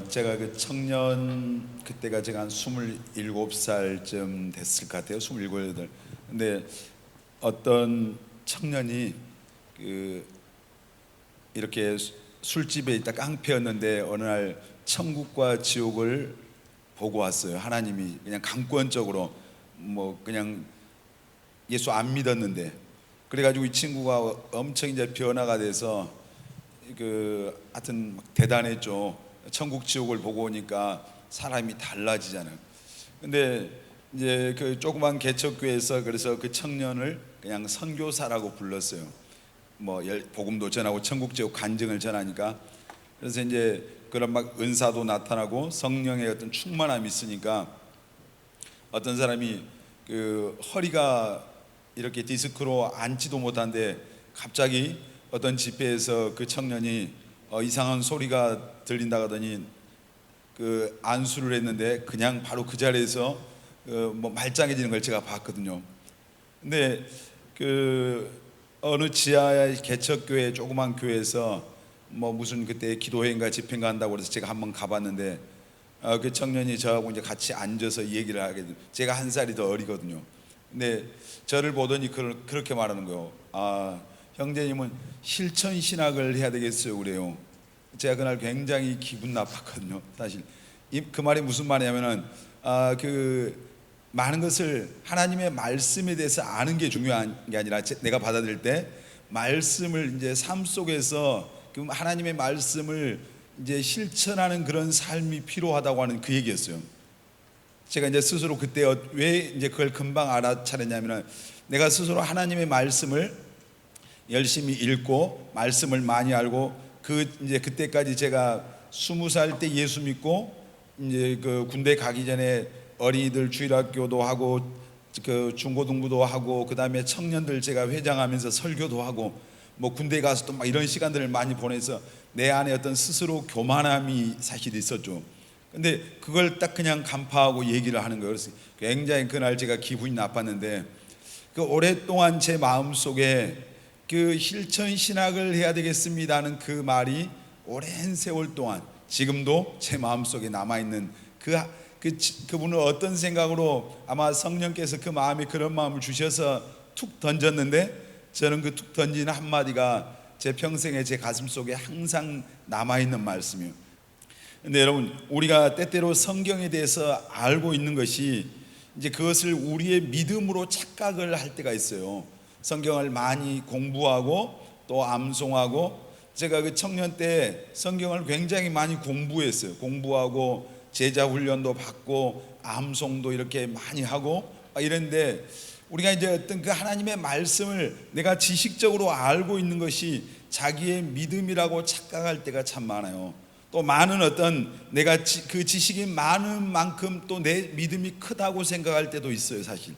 제가 그 청년 그때가 제가 한 27살쯤 됐을 것 같아요. 27, 8. 근데 어떤 청년이 그 이렇게 술집에 있다 깡패였는데 어느 날 천국과 지옥을 보고 왔어요. 하나님이 그냥 강권적으로 뭐 그냥 예수 안 믿었는데, 그래가지고 이 친구가 엄청 이제 변화가 돼서 하여튼 막 대단했죠. 천국 지옥을 보고 오니까 사람이 달라지잖아요. 근데 이제 그 조그만 개척교회에서 그래서 그 청년을 그냥 선교사라고 불렀어요. 뭐 복음도 전하고 천국 지옥 간증을 전하니까. 그래서 이제 그런 막 은사도 나타나고 성령의 어떤 충만함이 있으니까 어떤 사람이 그 허리가 이렇게 디스크로 앉지도 못한데 갑자기 어떤 집회에서 그 청년이 이상한 소리가 들린다 하더니 그 안수를 했는데 그냥 바로 그 자리에서 뭐 말짱해지는 걸 제가 봤거든요. 근데 그 어느 지하의 개척교회 조그만 교회에서 뭐 무슨 그때 기도회인가 집회인가 한다고 그래서 제가 한번 가봤는데 그 청년이 저하고 이제 같이 앉아서 얘기를 하게 돼요. 제가 한 살이 더 어리거든요. 근데 저를 보더니 그렇게 말하는 거예요. 아, 형제님은 실천 신학을 해야 되겠어요 그래요. 제가 그날 굉장히 기분 나빴거든요. 사실 그 말이 무슨 말이냐면은 그 많은 것을 하나님의 말씀에 대해서 아는 게 중요한 게 아니라 내가 받아들일 때 말씀을 이제 삶 속에서 그 하나님의 말씀을 이제 실천하는 그런 삶이 필요하다고 하는 그 얘기였어요. 제가 이제 스스로 그때 왜 이제 그걸 금방 알아차렸냐면은 내가 스스로 하나님의 말씀을 열심히 읽고 말씀을 많이 알고 이제 그때까지 제가 20살 때 예수 믿고 이제 그 군대 가기 전에 어린이들 주일학교도 하고 그 중고등부도 하고 그 다음에 청년들 제가 회장하면서 설교도 하고 뭐 군대 가서 또 막 이런 시간들을 많이 보내서 내 안에 어떤 스스로 교만함이 사실 있었죠. 근데 그걸 딱 그냥 간파하고 얘기를 하는 거예요. 그래서 굉장히 그날 제가 기분이 나빴는데 그 오랫동안 제 마음속에 그 실천 신학을 해야 되겠습니다는 그 말이 오랜 세월 동안 지금도 제 마음속에 남아있는 그분은 어떤 생각으로 아마 성령께서 그 마음에 그런 마음을 주셔서 툭 던졌는데 저는 그 툭 던진 한마디가 제 평생에 제 가슴 속에 항상 남아있는 말씀이에요. 근데 여러분, 우리가 때때로 성경에 대해서 알고 있는 것이 이제 그것을 우리의 믿음으로 착각을 할 때가 있어요. 성경을 많이 공부하고 또 암송하고, 제가 그 청년 때 성경을 굉장히 많이 공부했어요. 공부하고 제자 훈련도 받고 암송도 이렇게 많이 하고 이랬는데 우리가 이제 어떤 그 하나님의 말씀을 내가 지식적으로 알고 있는 것이 자기의 믿음이라고 착각할 때가 참 많아요. 또 많은 어떤 내가 그 지식이 많은 만큼 또 내 믿음이 크다고 생각할 때도 있어요. 사실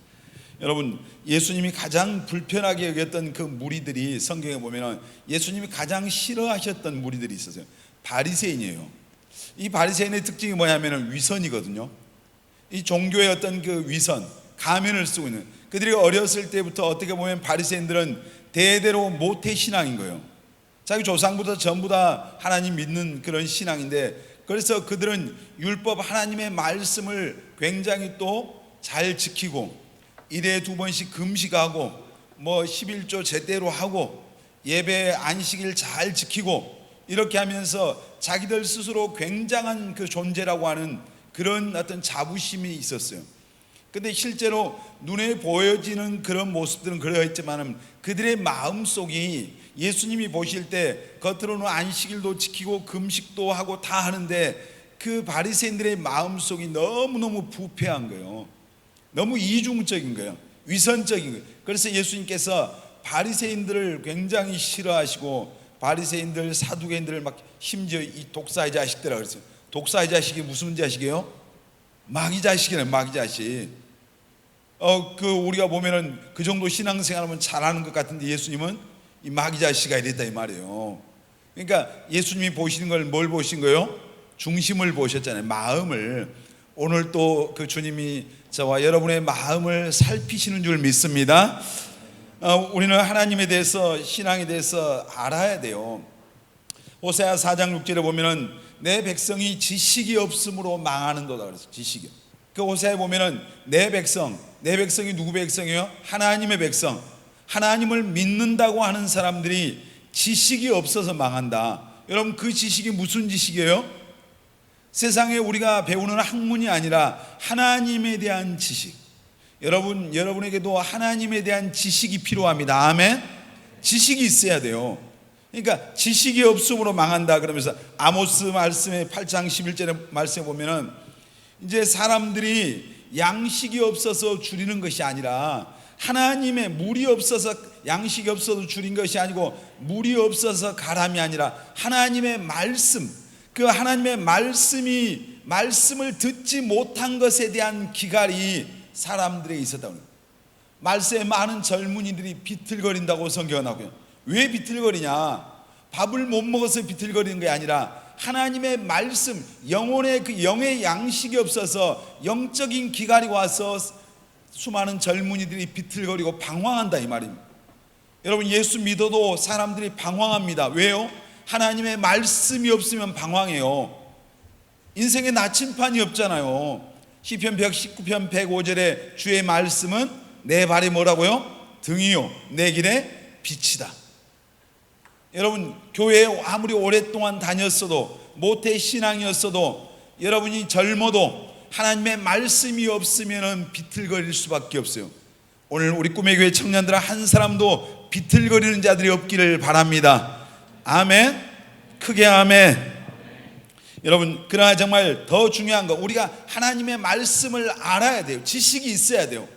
여러분, 예수님이 가장 불편하게 여겼던 그 무리들이 성경에 보면은 예수님이 가장 싫어하셨던 무리들이 있었어요. 바리새인이에요. 이 바리새인의 특징이 뭐냐면은 위선이거든요. 이 종교의 어떤 그 위선, 가면을 쓰고 있는, 그들이 어렸을 때부터 어떻게 보면 바리새인들은 대대로 모태 신앙인 거예요. 자기 조상부터 전부 다 하나님 믿는 그런 신앙인데, 그래서 그들은 율법 하나님의 말씀을 굉장히 또 잘 지키고 일에 2번씩 금식하고 뭐 11조 제대로 하고 예배 안식일 잘 지키고 이렇게 하면서 자기들 스스로 굉장한 그 존재라고 하는 그런 어떤 자부심이 있었어요. 근데 실제로 눈에 보여지는 그런 모습들은 그러했지만 그들의 마음속이 예수님이 보실 때 겉으로는 안식일도 지키고 금식도 하고 다 하는데 그 바리새인들의 마음속이 너무너무 부패한 거예요. 너무 이중적인 거예요. 위선적인 거예요. 그래서 예수님께서 바리새인들을 굉장히 싫어하시고 바리새인들, 사두개인들을 막 심지어 이 독사의 자식들이라고 그랬어요. 독사의 자식이 무슨 자식이에요? 마귀 자식이네, 마귀 자식. 우리가 보면은 그 정도 신앙생활하면 잘하는 것 같은데 예수님은 이 마귀 자식아 이랬다 이 말이에요. 그러니까 예수님이 보시는 걸 뭘 보신 거예요? 중심을 보셨잖아요. 마음을. 오늘 또 그 주님이 저와 여러분의 마음을 살피시는 줄 믿습니다. 우리는 하나님에 대해서, 신앙에 대해서 알아야 돼요. 호세아 4장 6절에 보면은 내 백성이 지식이 없음으로 망하는도다 그랬어요. 지식이. 그 호세아에 보면은 내 백성이 누구 백성이에요? 하나님의 백성. 하나님을 믿는다고 하는 사람들이 지식이 없어서 망한다. 여러분, 그 지식이 무슨 지식이에요? 세상에 우리가 배우는 학문이 아니라 하나님에 대한 지식. 여러분에게도 하나님에 대한 지식이 필요합니다. 아멘. 지식이 있어야 돼요. 그러니까 지식이 없음으로 망한다 그러면서 아모스 말씀의 8장 11절의 말씀에 보면은 이제 사람들이 양식이 없어서 줄이는 것이 아니라 하나님의 물이 없어서 양식이 없어서 줄인 것이 아니고 물이 없어서 가람이 아니라 하나님의 말씀, 그 하나님의 말씀을 듣지 못한 것에 대한 기갈이 사람들에 있었다고 합니다. 말세에 많은 젊은이들이 비틀거린다고 성경은 하고요. 왜 비틀거리냐? 밥을 못 먹어서 비틀거리는 게 아니라 하나님의 말씀, 영의 양식이 없어서 영적인 기갈이 와서 수많은 젊은이들이 비틀거리고 방황한다 이 말입니다. 여러분, 예수 믿어도 사람들이 방황합니다. 왜요? 하나님의 말씀이 없으면 방황해요. 인생에 나침판이 없잖아요. 시편 119편 105절에 주의 말씀은 내 발이 뭐라고요? 등이요 내 길에 빛이다. 여러분, 교회에 아무리 오랫동안 다녔어도 모태 신앙이었어도 여러분이 젊어도 하나님의 말씀이 없으면 비틀거릴 수밖에 없어요. 오늘 우리 꿈의 교회 청년들 한 사람도 비틀거리는 자들이 없기를 바랍니다. 아멘. 크게 아멘. 여러분, 그러나 정말 더 중요한 거, 우리가 하나님의 말씀을 알아야 돼요. 지식이 있어야 돼요.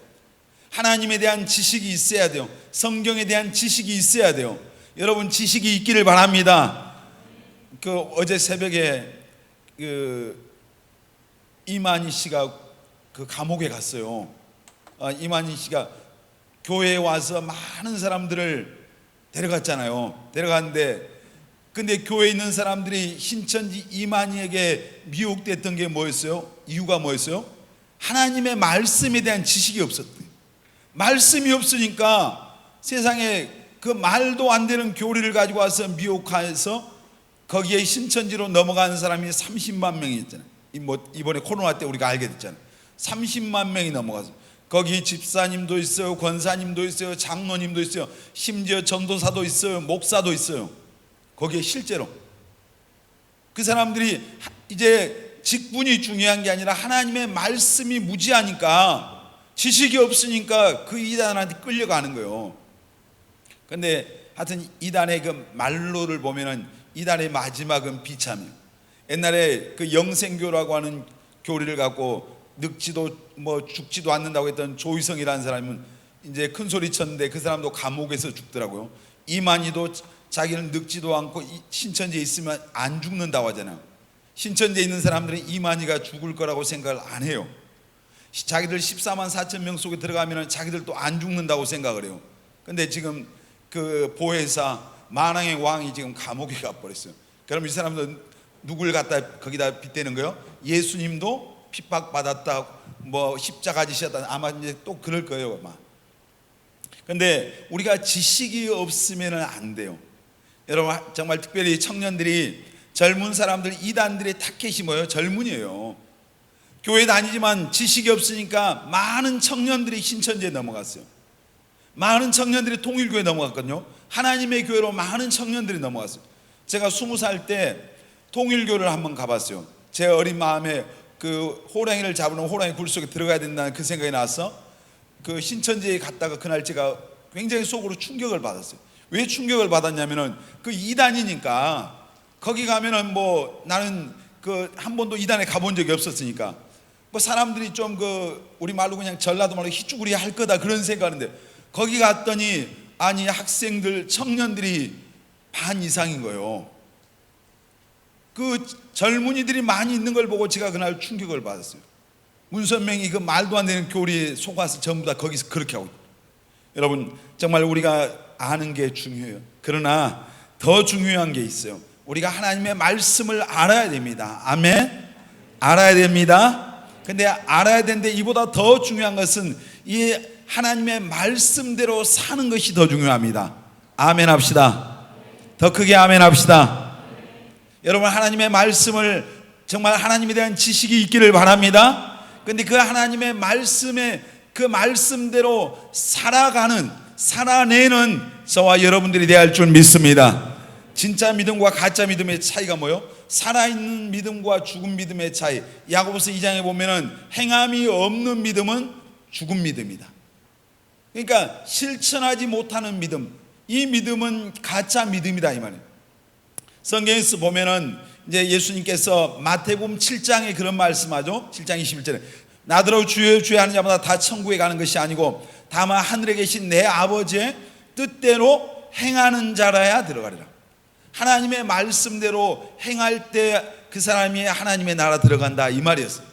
하나님에 대한 지식이 있어야 돼요. 성경에 대한 지식이 있어야 돼요. 여러분, 지식이 있기를 바랍니다. 어제 새벽에 이만희 씨가 감옥에 갔어요. 이만희 씨가 교회에 와서 많은 사람들을 데려갔잖아요. 데려갔는데 근데 교회에 있는 사람들이 신천지 이만희에게 미혹됐던 게 뭐였어요? 이유가 뭐였어요? 하나님의 말씀에 대한 지식이 없었대요. 말씀이 없으니까 세상에 그 말도 안 되는 교리를 가지고 와서 미혹해서 거기에 신천지로 넘어가는 사람이 30만 명이 있잖아요. 이번에 코로나 때 우리가 알게 됐잖아요. 30만 명이 넘어가서 거기 집사님도 있어요, 권사님도 있어요, 장로님도 있어요, 심지어 전도사도 있어요, 목사도 있어요. 거기에 실제로 그 사람들이 이제 직분이 중요한 게 아니라 하나님의 말씀이 무지하니까, 지식이 없으니까 그 이단한테 끌려가는 거예요. 근데 하여튼 이단의 그 말로를 보면은 이단의 마지막은 비참해요. 옛날에 그 영생교라고 하는 교리를 갖고 늙지도 죽지도 않는다고 했던 조희성이라는 사람은 이제 큰 소리 쳤는데 그 사람도 감옥에서 죽더라고요. 이만희도 자기는 늙지도 않고 신천지에 있으면 안 죽는다고 하잖아요. 신천지에 있는 사람들은 이만희가 죽을 거라고 생각을 안 해요. 자기들 14만 4천 명 속에 들어가면 자기들도 안 죽는다고 생각을 해요. 근데 지금 그 보혜사 만왕의 왕이 지금 감옥에 가버렸어요. 그럼 이 사람들 누굴 갖다 거기다 빗대는 거예요? 예수님도 핍박받았다, 십자가 지셨다, 아마 이제 또 그럴 거예요 아마. 근데 우리가 지식이 없으면 안 돼요. 여러분, 정말 특별히 청년들이, 젊은 사람들, 이단들의 타켓이 뭐예요? 젊은이에요. 교회 다니지만 지식이 없으니까 많은 청년들이 신천지에 넘어갔어요. 많은 청년들이 통일교회에 넘어갔거든요. 하나님의 교회로 많은 청년들이 넘어갔어요. 제가 20살 때 통일교를 한번 가봤어요. 제 어린 마음에 그 호랑이를 잡으면 호랑이 굴 속에 들어가야 된다는 그 생각이 나서 그 신천지에 갔다가 그날 제가 굉장히 속으로 충격을 받았어요. 왜 충격을 받았냐면은 그 이단이니까 거기 가면은 나는 그 한 번도 이단에 가본 적이 없었으니까 사람들이 좀 우리 말로 그냥 전라도 말로 희쭈구리 할 거다 그런 생각하는데 거기 갔더니 아니 학생들, 청년들이 반 이상인 거예요. 그 젊은이들이 많이 있는 걸 보고 제가 그날 충격을 받았어요. 문선명이 그 말도 안 되는 교리에 속아서 전부 다 거기서 그렇게 하고 있어요. 여러분, 정말 우리가 아는 게 중요해요. 그러나 더 중요한 게 있어요. 우리가 하나님의 말씀을 알아야 됩니다. 아멘. 알아야 됩니다. 근데 알아야 되는데 이보다 더 중요한 것은 이 하나님의 말씀대로 사는 것이 더 중요합니다. 아멘 합시다. 더 크게 아멘 합시다. 여러분, 하나님의 말씀을 정말 하나님에 대한 지식이 있기를 바랍니다. 그런데 그 하나님의 말씀에 그 말씀대로 살아내는 저와 여러분들이 되어야 할 줄 믿습니다. 진짜 믿음과 가짜 믿음의 차이가 뭐요? 살아있는 믿음과 죽은 믿음의 차이. 야고보서 2장에 보면은 행함이 없는 믿음은 죽은 믿음이다. 그러니까 실천하지 못하는 믿음, 이 믿음은 가짜 믿음이다, 이 말이에요. 성경에서 보면은 이제 예수님께서 마태복음 7장에 그런 말씀하죠. 7장 21절에 나더러 주여 주여 하는 자마다 다 천국에 가는 것이 아니고 다만 하늘에 계신 내 아버지의 뜻대로 행하는 자라야 들어가리라. 하나님의 말씀대로 행할 때 그 사람이 하나님의 나라 들어간다, 이 말이었어요.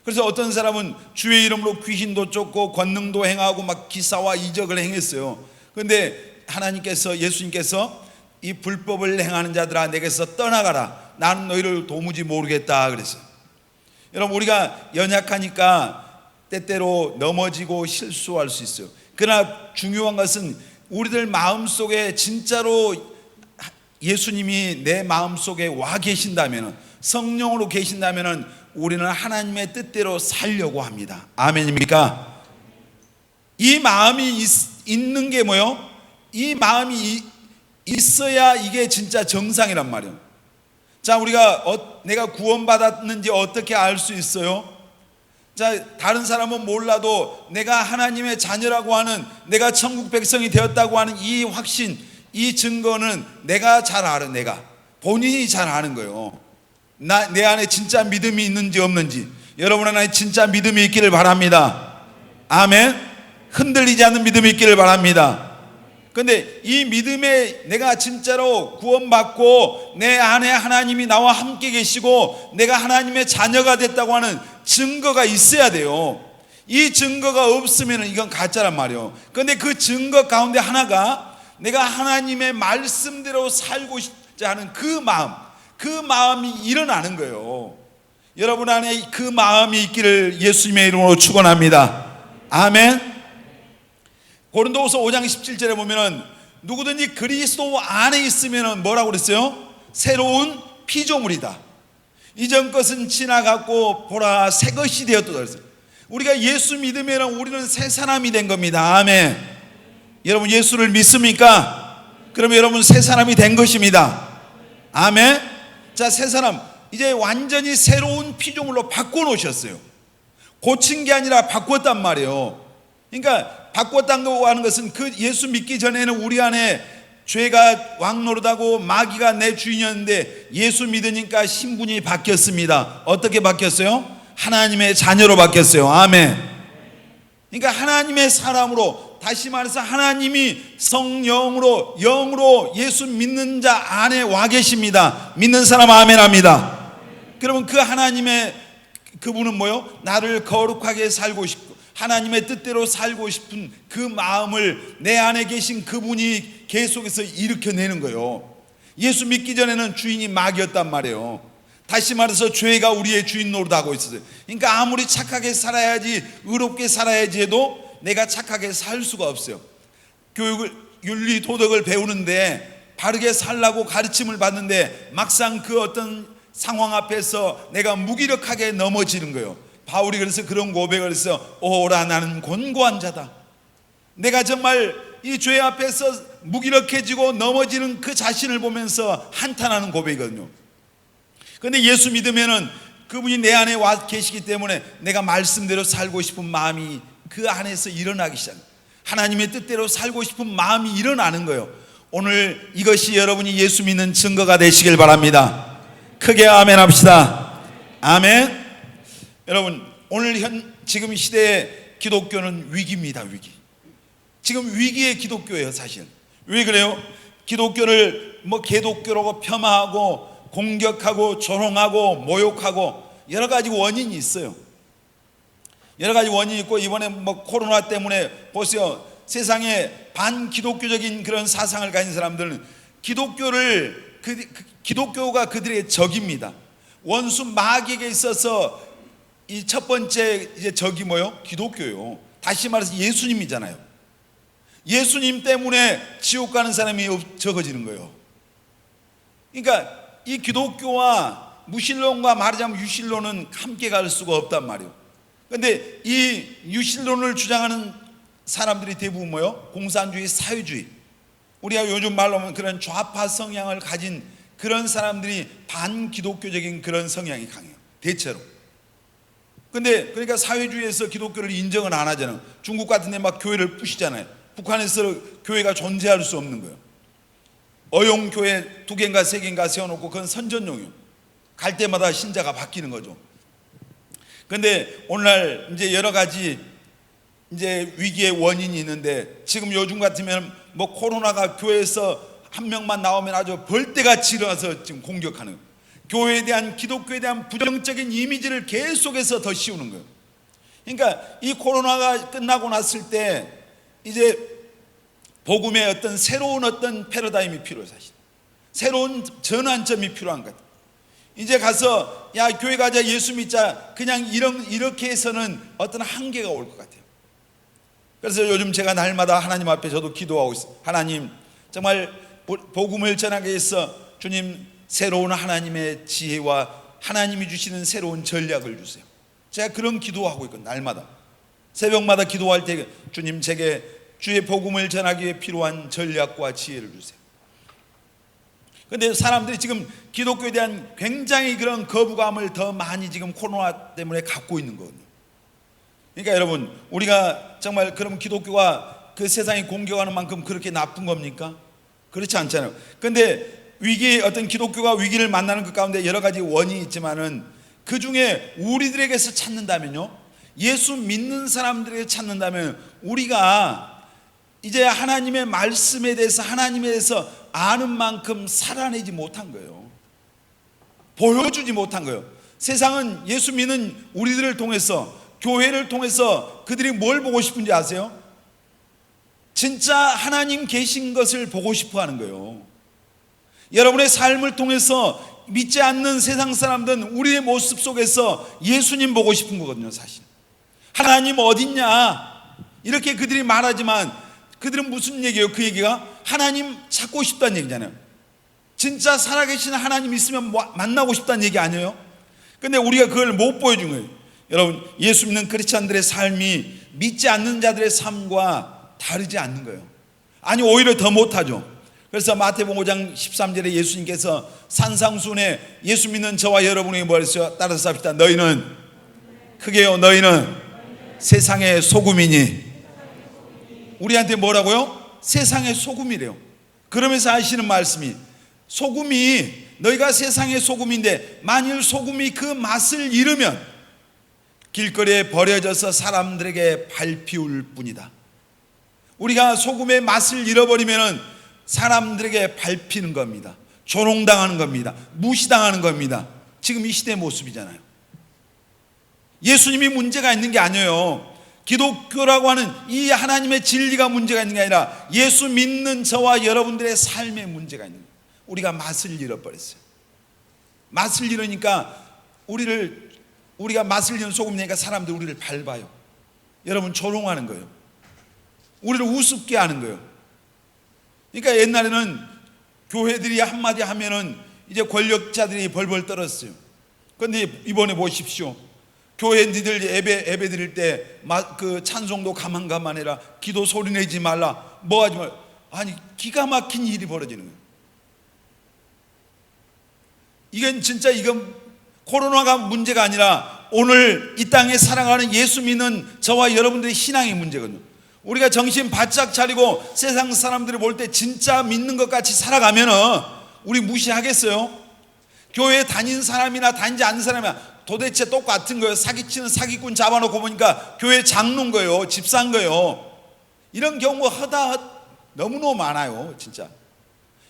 그래서 어떤 사람은 주의 이름으로 귀신도 쫓고 권능도 행하고 막 기사와 이적을 행했어요. 그런데 하나님께서, 예수님께서 이 불법을 행하는 자들아 내게서 떠나가라, 나는 너희를 도무지 모르겠다 그랬어요. 여러분, 우리가 연약하니까 때때로 넘어지고 실수할 수 있어요. 그러나 중요한 것은 우리들 마음속에 진짜로 예수님이 내 마음속에 와 계신다면, 성령으로 계신다면 우리는 하나님의 뜻대로 살려고 합니다. 아멘입니까? 이 마음이 있는 게 뭐요? 이 마음이 있어야 이게 진짜 정상이란 말이에요. 자, 우리가 내가 구원받았는지 어떻게 알 수 있어요? 자, 다른 사람은 몰라도 내가 하나님의 자녀라고 하는, 내가 천국 백성이 되었다고 하는 이 확신, 이 증거는 내가 잘 알아. 내가 본인이 잘 아는 거예요. 내 안에 진짜 믿음이 있는지 없는지. 여러분 안에 진짜 믿음이 있기를 바랍니다. 아멘. 흔들리지 않는 믿음이 있기를 바랍니다. 그런데 이 믿음에 내가 진짜로 구원받고 내 안에 하나님이 나와 함께 계시고 내가 하나님의 자녀가 됐다고 하는 증거가 있어야 돼요. 이 증거가 없으면 이건 가짜란 말이에요. 그런데 그 증거 가운데 하나가 내가 하나님의 말씀대로 살고자 하는 그 마음이 일어나는 거예요. 여러분 안에 그 마음이 있기를 예수님의 이름으로 축원합니다. 아멘. 고린도후서 5장 17절에 보면은 누구든지 그리스도 안에 있으면은 뭐라고 그랬어요? 새로운 피조물이다. 이전 것은 지나갔고 보라 새 것이 되었다 그랬어요. 우리가 예수 믿으면 우리는 새 사람이 된 겁니다. 아멘. 여러분 예수를 믿습니까? 그러면 여러분 새 사람이 된 것입니다. 아멘. 자, 새 사람, 이제 완전히 새로운 피조물로 바꿔놓으셨어요. 고친 게 아니라 바꿨단 말이에요. 그러니까 바꿨다고 하는 것은 그 예수 믿기 전에는 우리 안에 죄가 왕노릇하고 마귀가 내 주인이었는데 예수 믿으니까 신분이 바뀌었습니다. 어떻게 바뀌었어요? 하나님의 자녀로 바뀌었어요. 아멘. 그러니까 하나님의 사람으로, 다시 말해서 하나님이 성령으로 영으로 예수 믿는 자 안에 와 계십니다. 믿는 사람 아멘 합니다. 그러면 그 하나님의 그분은 뭐요? 나를 거룩하게 살고 싶고 하나님의 뜻대로 살고 싶은 그 마음을 내 안에 계신 그분이 계속해서 일으켜내는 거예요. 예수 믿기 전에는 주인이 마귀였단 말이에요. 다시 말해서 죄가 우리의 주인 노릇하고 있었어요. 그러니까 아무리 착하게 살아야지, 의롭게 살아야지 해도 내가 착하게 살 수가 없어요. 교육을, 윤리 도덕을 배우는데 바르게 살라고 가르침을 받는데 막상 그 어떤 상황 앞에서 내가 무기력하게 넘어지는 거예요. 바울이 그래서 그런 고백을 해서 오라 나는 곤고한 자다. 내가 정말 이 죄 앞에서 무기력해지고 넘어지는 그 자신을 보면서 한탄하는 고백이거든요. 그런데 예수 믿으면은 그분이 내 안에 와 계시기 때문에 내가 말씀대로 살고 싶은 마음이 그 안에서 일어나기 시작합니다. 하나님의 뜻대로 살고 싶은 마음이 일어나는 거예요. 오늘 이것이 여러분이 예수 믿는 증거가 되시길 바랍니다. 크게 아멘 합시다. 아멘. 여러분 오늘 지금 시대의 기독교는 위기입니다. 위기. 지금 위기의 기독교예요. 사실 왜 그래요? 기독교를 개독교라고 폄하하고 공격하고 조롱하고 모욕하고 여러 가지 원인이 있어요. 여러 가지 원인이 있고 이번에 코로나 때문에 보세요. 세상에 반기독교적인 그런 사상을 가진 사람들은 기독교가 그들의 적입니다. 원수 마귀에게 있어서 이 첫 번째 이제 적이 뭐요? 기독교요. 다시 말해서 예수님이잖아요. 예수님 때문에 지옥 가는 사람이 적어지는 거예요. 그러니까 이 기독교와 무신론과 말하자면 유신론은 함께 갈 수가 없단 말이에요. 그런데 이 유신론을 주장하는 사람들이 대부분 뭐요? 공산주의, 사회주의, 우리가 요즘 말로 하면 그런 좌파 성향을 가진 그런 사람들이 반기독교적인 그런 성향이 강해요, 대체로. 근데 그러니까 사회주의에서 기독교를 인정을 안 하잖아요. 중국 같은 데 막 교회를 부시잖아요. 북한에서 교회가 존재할 수 없는 거예요. 어용교회 2개인가 3개인가 세워놓고 그건 선전용이에요. 갈 때마다 신자가 바뀌는 거죠. 근데 오늘날 이제 여러 가지 이제 위기의 원인이 있는데, 지금 요즘 같으면 뭐 코로나가 교회에서 한 명만 나오면 아주 벌떼같이 일어나서 지금 공격하는 거예요. 교회에 대한, 기독교에 대한 부정적인 이미지를 계속해서 더 씌우는 거예요. 그러니까 이 코로나가 끝나고 났을 때 이제 복음의 어떤 새로운 어떤 패러다임이 필요해요. 사실 새로운 전환점이 필요한 것 같아요. 이제 가서 야 교회 가자, 예수 믿자, 그냥 이렇게 해서는 어떤 한계가 올 것 같아요. 그래서 요즘 제가 날마다 하나님 앞에 저도 기도하고 있어요. 하나님, 정말 복음을 전하기 위해서 주님 새로운 하나님의 지혜와 하나님이 주시는 새로운 전략을 주세요. 제가 그런 기도하고 있거든요. 날마다 새벽마다 기도할 때 주님, 제게 주의 복음을 전하기 위해 필요한 전략과 지혜를 주세요. 그런데 사람들이 지금 기독교에 대한 굉장히 그런 거부감을 더 많이 지금 코로나 때문에 갖고 있는 거거든요. 그러니까 여러분, 우리가 정말 그럼 기독교가 그 세상이 공격하는 만큼 그렇게 나쁜 겁니까? 그렇지 않잖아요. 그런데 어떤 기독교가 위기를 만나는 그 가운데 여러 가지 원인이 있지만은 그 중에 우리들에게서 찾는다면요, 예수 믿는 사람들에게 찾는다면 우리가 이제 하나님의 말씀에 대해서, 하나님에 대해서 아는 만큼 살아내지 못한 거예요. 보여주지 못한 거예요. 세상은 예수 믿는 우리들을 통해서, 교회를 통해서 그들이 뭘 보고 싶은지 아세요? 진짜 하나님 계신 것을 보고 싶어 하는 거예요. 여러분의 삶을 통해서 믿지 않는 세상 사람들은 우리의 모습 속에서 예수님 보고 싶은 거거든요. 사실 하나님 어딨냐 이렇게 그들이 말하지만 그들은 무슨 얘기예요? 그 얘기가 하나님 찾고 싶다는 얘기잖아요. 진짜 살아계신 하나님 있으면 만나고 싶다는 얘기 아니에요? 근데 우리가 그걸 못 보여준 거예요. 여러분, 예수 믿는 크리스찬들의 삶이 믿지 않는 자들의 삶과 다르지 않는 거예요. 아니 오히려 더 못하죠. 그래서 마태복음 5장 13절에 예수님께서 산상수훈에 예수 믿는 저와 여러분이 뭐 했어요? 따라서 합시다. 너희는 크게요, 너희는 세상의 소금이니. 우리한테 뭐라고요? 세상의 소금이래요. 그러면서 하시는 말씀이, 소금이, 너희가 세상의 소금인데 만일 소금이 그 맛을 잃으면 길거리에 버려져서 사람들에게 밟히울 뿐이다. 우리가 소금의 맛을 잃어버리면 사람들에게 밟히는 겁니다. 조롱당하는 겁니다. 무시당하는 겁니다. 지금 이 시대의 모습이잖아요. 예수님이 문제가 있는 게 아니에요. 기독교라고 하는 이 하나님의 진리가 문제가 있는 게 아니라 예수 믿는 저와 여러분들의 삶에 문제가 있는 거예요. 우리가 맛을 잃어버렸어요. 맛을 잃으니까 우리가 맛을 잃은 소금이니까 사람들이 우리를 밟아요. 여러분, 조롱하는 거예요. 우리를 우습게 하는 거예요. 그러니까 옛날에는 교회들이 한마디 하면은 이제 권력자들이 벌벌 떨었어요. 그런데 이번에 보십시오. 교회 니들 예배 드릴 때 그 찬송도 가만가만해라, 기도 소리내지 말라, 뭐 하지 말라. 아니 기가 막힌 일이 벌어지는 거예요. 이건 코로나가 문제가 아니라 오늘 이 땅에 살아가는 예수 믿는 저와 여러분들의 신앙의 문제거든요. 우리가 정신 바짝 차리고 세상 사람들을 볼 때 진짜 믿는 것 같이 살아가면은 우리 무시하겠어요? 교회에 다닌 사람이나 다니지 않는 사람이나 도대체 똑같은 거예요. 사기치는 사기꾼 잡아놓고 보니까 교회 장로인 거예요. 집사인 거예요. 이런 경우가 너무너무 많아요. 진짜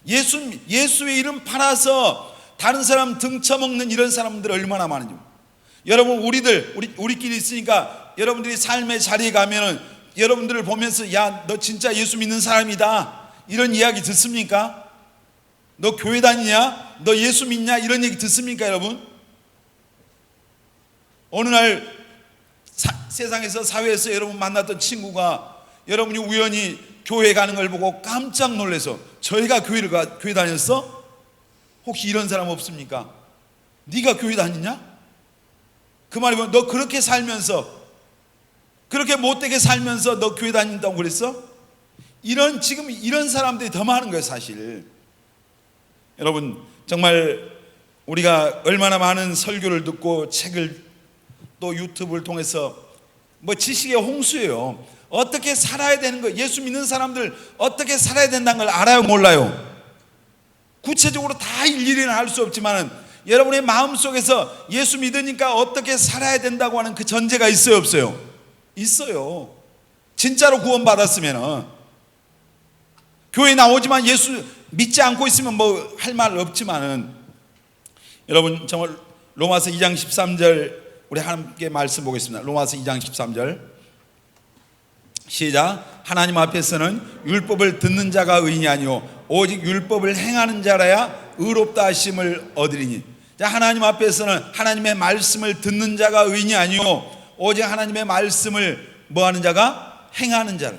예수의 이름 팔아서 다른 사람 등쳐먹는 이런 사람들 얼마나 많은지. 여러분, 우리끼리 있으니까 여러분들이 삶의 자리에 가면은 여러분들을 보면서 야, 너 진짜 예수 믿는 사람이다 이런 이야기 듣습니까? 너 교회 다니냐? 너 예수 믿냐? 이런 얘기 듣습니까 여러분? 어느 날 세상에서, 사회에서 여러분 만났던 친구가 여러분이 우연히 교회 가는 걸 보고 깜짝 놀라서, 저희가 교회 다녔어? 혹시 이런 사람 없습니까? 네가 교회 다니냐? 그 말이 뭐, 너 그렇게 살면서, 그렇게 못되게 살면서 너 교회 다닌다고 그랬어? 지금 이런 사람들이 더 많은 거예요, 사실. 여러분, 정말 우리가 얼마나 많은 설교를 듣고 책을 또 유튜브를 통해서 뭐 지식의 홍수예요. 어떻게 살아야 되는 거, 예수 믿는 사람들 어떻게 살아야 된다는 걸 알아요, 몰라요? 구체적으로 다 일일이는 알 수 없지만 여러분의 마음속에서 예수 믿으니까 어떻게 살아야 된다고 하는 그 전제가 있어요, 없어요? 있어요. 진짜로 구원받았으면. 교회 나오지만 예수 믿지 않고 있으면 뭐 할 말 없지만은, 여러분 정말 로마서 2장 13절 우리 함께 말씀 보겠습니다. 로마서 2장 13절 시작. 하나님 앞에서는 율법을 듣는 자가 의인이 아니요 오직 율법을 행하는 자라야 의롭다 하심을 얻으리니. 자, 하나님 앞에서는 하나님의 말씀을 듣는 자가 의인이 아니요 오직 하나님의 말씀을 뭐하는 자가 행하는 자라.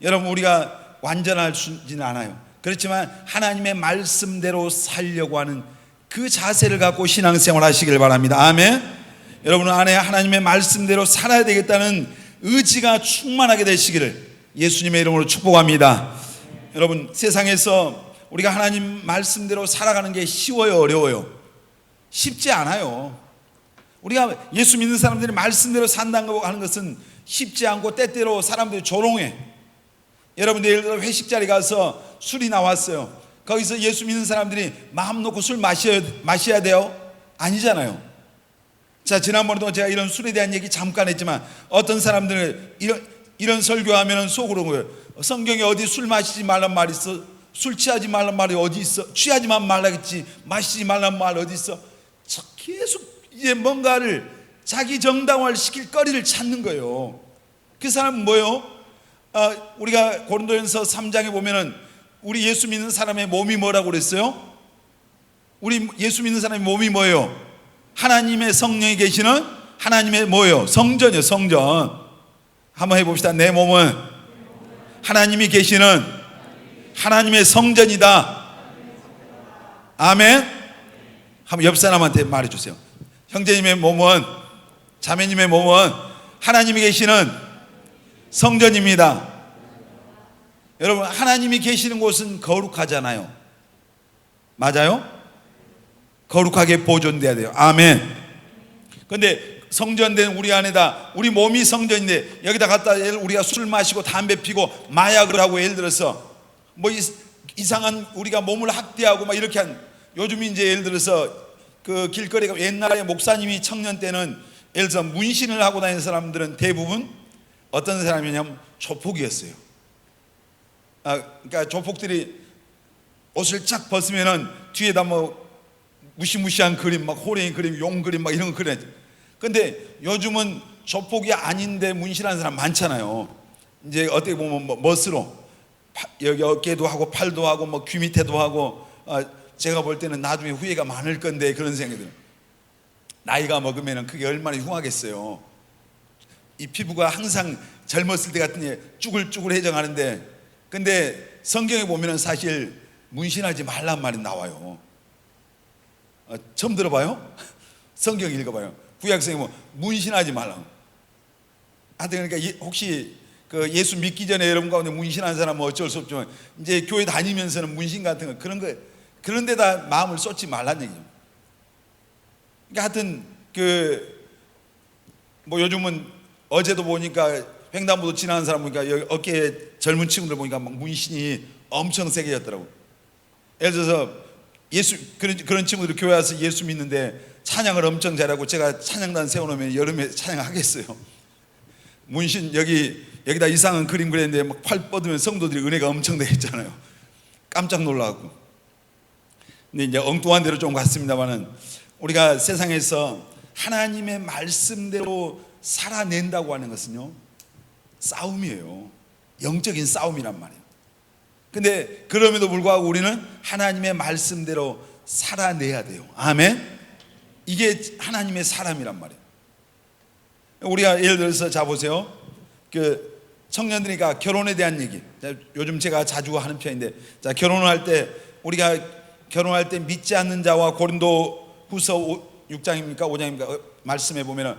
여러분, 우리가 완전할 수는 않아요. 그렇지만 하나님의 말씀대로 살려고 하는 그 자세를 갖고 신앙생활 하시길 바랍니다. 아멘. 여러분 안에 하나님의 말씀대로 살아야 되겠다는 의지가 충만하게 되시기를 예수님의 이름으로 축복합니다. 여러분, 세상에서 우리가 하나님 말씀대로 살아가는 게 쉬워요, 어려워요? 쉽지 않아요. 우리가 예수 믿는 사람들이 말씀대로 산다고 하는 것은 쉽지 않고 때때로 사람들이 조롱해. 여러분들 예를 들어 회식 자리 가서 술이 나왔어요. 거기서 예수 믿는 사람들이 마음 놓고 술 마셔야 돼요? 아니잖아요. 자, 지난번에도 제가 이런 술에 대한 얘기 잠깐 했지만 어떤 사람들은 이런 설교하면 속으로 거예요. 성경에 어디 술 마시지 말란 말이 있어? 술 취하지 말란 말이 어디 있어? 취하지만 말라겠지 마시지 말란 말 어디 있어? 계속 이제 뭔가를 자기 정당화를 시킬 거리를 찾는 거예요. 그 사람은 뭐예요? 우리가 고린도전서 3장에 보면은 우리 예수 믿는 사람의 몸이 뭐라고 그랬어요? 우리 예수 믿는 사람의 몸이 뭐예요? 하나님의 성령이 계시는 하나님의 뭐예요? 성전이요, 성전. 한번 해봅시다. 내 몸은 하나님이 계시는 하나님의 성전이다. 아멘. 한번 옆 사람한테 말해주세요. 형제님의 몸은, 자매님의 몸은 하나님이 계시는 성전입니다. 여러분, 하나님이 계시는 곳은 거룩하잖아요. 맞아요? 거룩하게 보존돼야 돼요. 아멘. 그런데 성전된 우리 안에다, 우리 몸이 성전인데 여기다 갖다 우리가 술 마시고 담배 피고 마약을 하고, 예를 들어서 뭐 이상한 우리가 몸을 학대하고 막 이렇게 한, 요즘 이제 예를 들어서 그 길거리가, 옛날에 목사님이 청년 때는 예를 들어서 문신을 하고 다니는 사람들은 대부분 어떤 사람이냐면 조폭이었어요. 그러니까 조폭들이 옷을 쫙 벗으면은 뒤에다 뭐 무시무시한 그림, 막 호랭이 그림, 용 그림 막 이런 거 그려. 근데 요즘은 조폭이 아닌데 문신하는 사람 많잖아요. 이제 어떻게 보면 뭐 멋으로 여기 어깨도 하고 팔도 하고 뭐 귀 밑에도 하고, 제가 볼 때는 나중에 후회가 많을 건데 그런 생각이 들어요. 나이가 먹으면 그게 얼마나 흉하겠어요. 이 피부가 항상 젊었을 때 같은 게 쭈글쭈글해져가는데, 근데 성경에 보면 사실 문신하지 말란 말이 나와요. 처음 들어봐요? 성경 읽어봐요. 구약성에 뭐 문신하지 말라고. 하여튼 그러니까 혹시 그 예수 믿기 전에 여러분 가운데 문신한 사람은 어쩔 수 없지만 이제 교회 다니면서는 문신 같은 거 그런 데다 마음을 쏟지 말란 얘기죠. 그러니까 하여튼 뭐 요즘은 어제도 보니까 횡단보도 지나는 사람 보니까 여기 어깨에 젊은 친구들 보니까 막 문신이 엄청 세게 졌더라고. 예를 들어서 그런 친구들이 교회 와서 예수 믿는데 찬양을 엄청 잘하고, 제가 찬양단 세워놓으면 여름에 찬양하겠어요. 문신 여기다 이상한 그림 그렸는데 막 팔 뻗으면 성도들이 은혜가 엄청 되겠잖아요. 깜짝 놀라고. 근데 이제 엉뚱한 대로 좀 갔습니다만은, 우리가 세상에서 하나님의 말씀대로 살아낸다고 하는 것은요, 싸움이에요. 영적인 싸움이란 말이에요. 근데 그럼에도 불구하고 우리는 하나님의 말씀대로 살아내야 돼요. 아멘. 이게 하나님의 사람이란 말이에요. 우리가 예를 들어서 자 보세요. 그 청년들이니까 결혼에 대한 얘기. 요즘 제가 자주 하는 편인데, 자, 결혼을 할 때 우리가 결혼할 때 믿지 않는 자와 고린도 후서 6장입니까 5장입니까 말씀해 보면은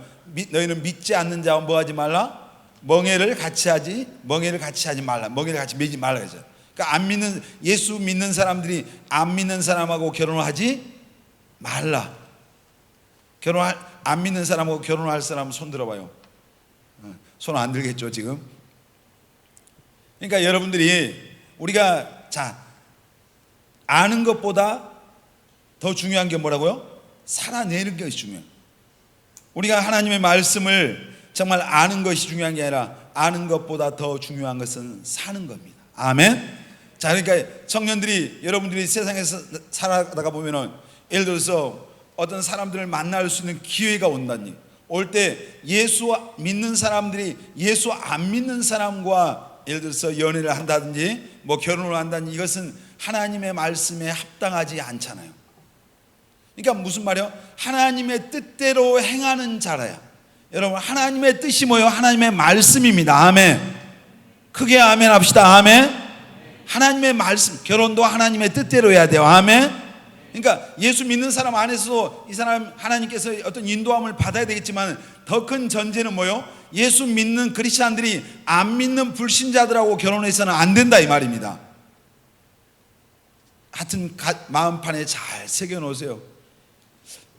너희는 믿지 않는 자와 뭐 하지 말라? 멍에를 같이 하지 말라. 멍에를 같이 매지 말라 그러죠. 그러니까 안 믿는 예수 믿는 사람들이 안 믿는 사람하고 결혼을 하지 말라. 안 믿는 사람하고 결혼할 사람 손 들어봐요. 손 안 들겠죠 지금. 그러니까 여러분들이 우리가 아는 것보다 더 중요한 게 뭐라고요? 살아내는 것이 중요해요. 우리가 하나님의 말씀을 정말 아는 것이 중요한 게 아니라 아는 것보다 더 중요한 것은 사는 겁니다. 아멘. 자, 그러니까 청년들이 여러분들이 세상에서 살아가다가 보면은 예를 들어서 어떤 사람들을 만날 수 있는 기회가 온다니 올 때 예수 믿는 사람들이 예수 안 믿는 사람과 예를 들어서 연애를 한다든지 뭐 결혼을 한다든지 이것은 하나님의 말씀에 합당하지 않잖아요. 그러니까 무슨 말이에요? 하나님의 뜻대로 행하는 자라야. 여러분 하나님의 뜻이 뭐예요? 하나님의 말씀입니다. 아멘. 크게 아멘 합시다. 아멘. 하나님의 말씀, 결혼도 하나님의 뜻대로 해야 돼요. 아멘. 그러니까 예수 믿는 사람 안에서도 이 사람 하나님께서 어떤 인도함을 받아야 되겠지만 더 큰 전제는 뭐예요? 예수 믿는 크리스찬들이 안 믿는 불신자들하고 결혼해서는 안 된다 이 말입니다. 하여튼 마음판에 잘 새겨 놓으세요.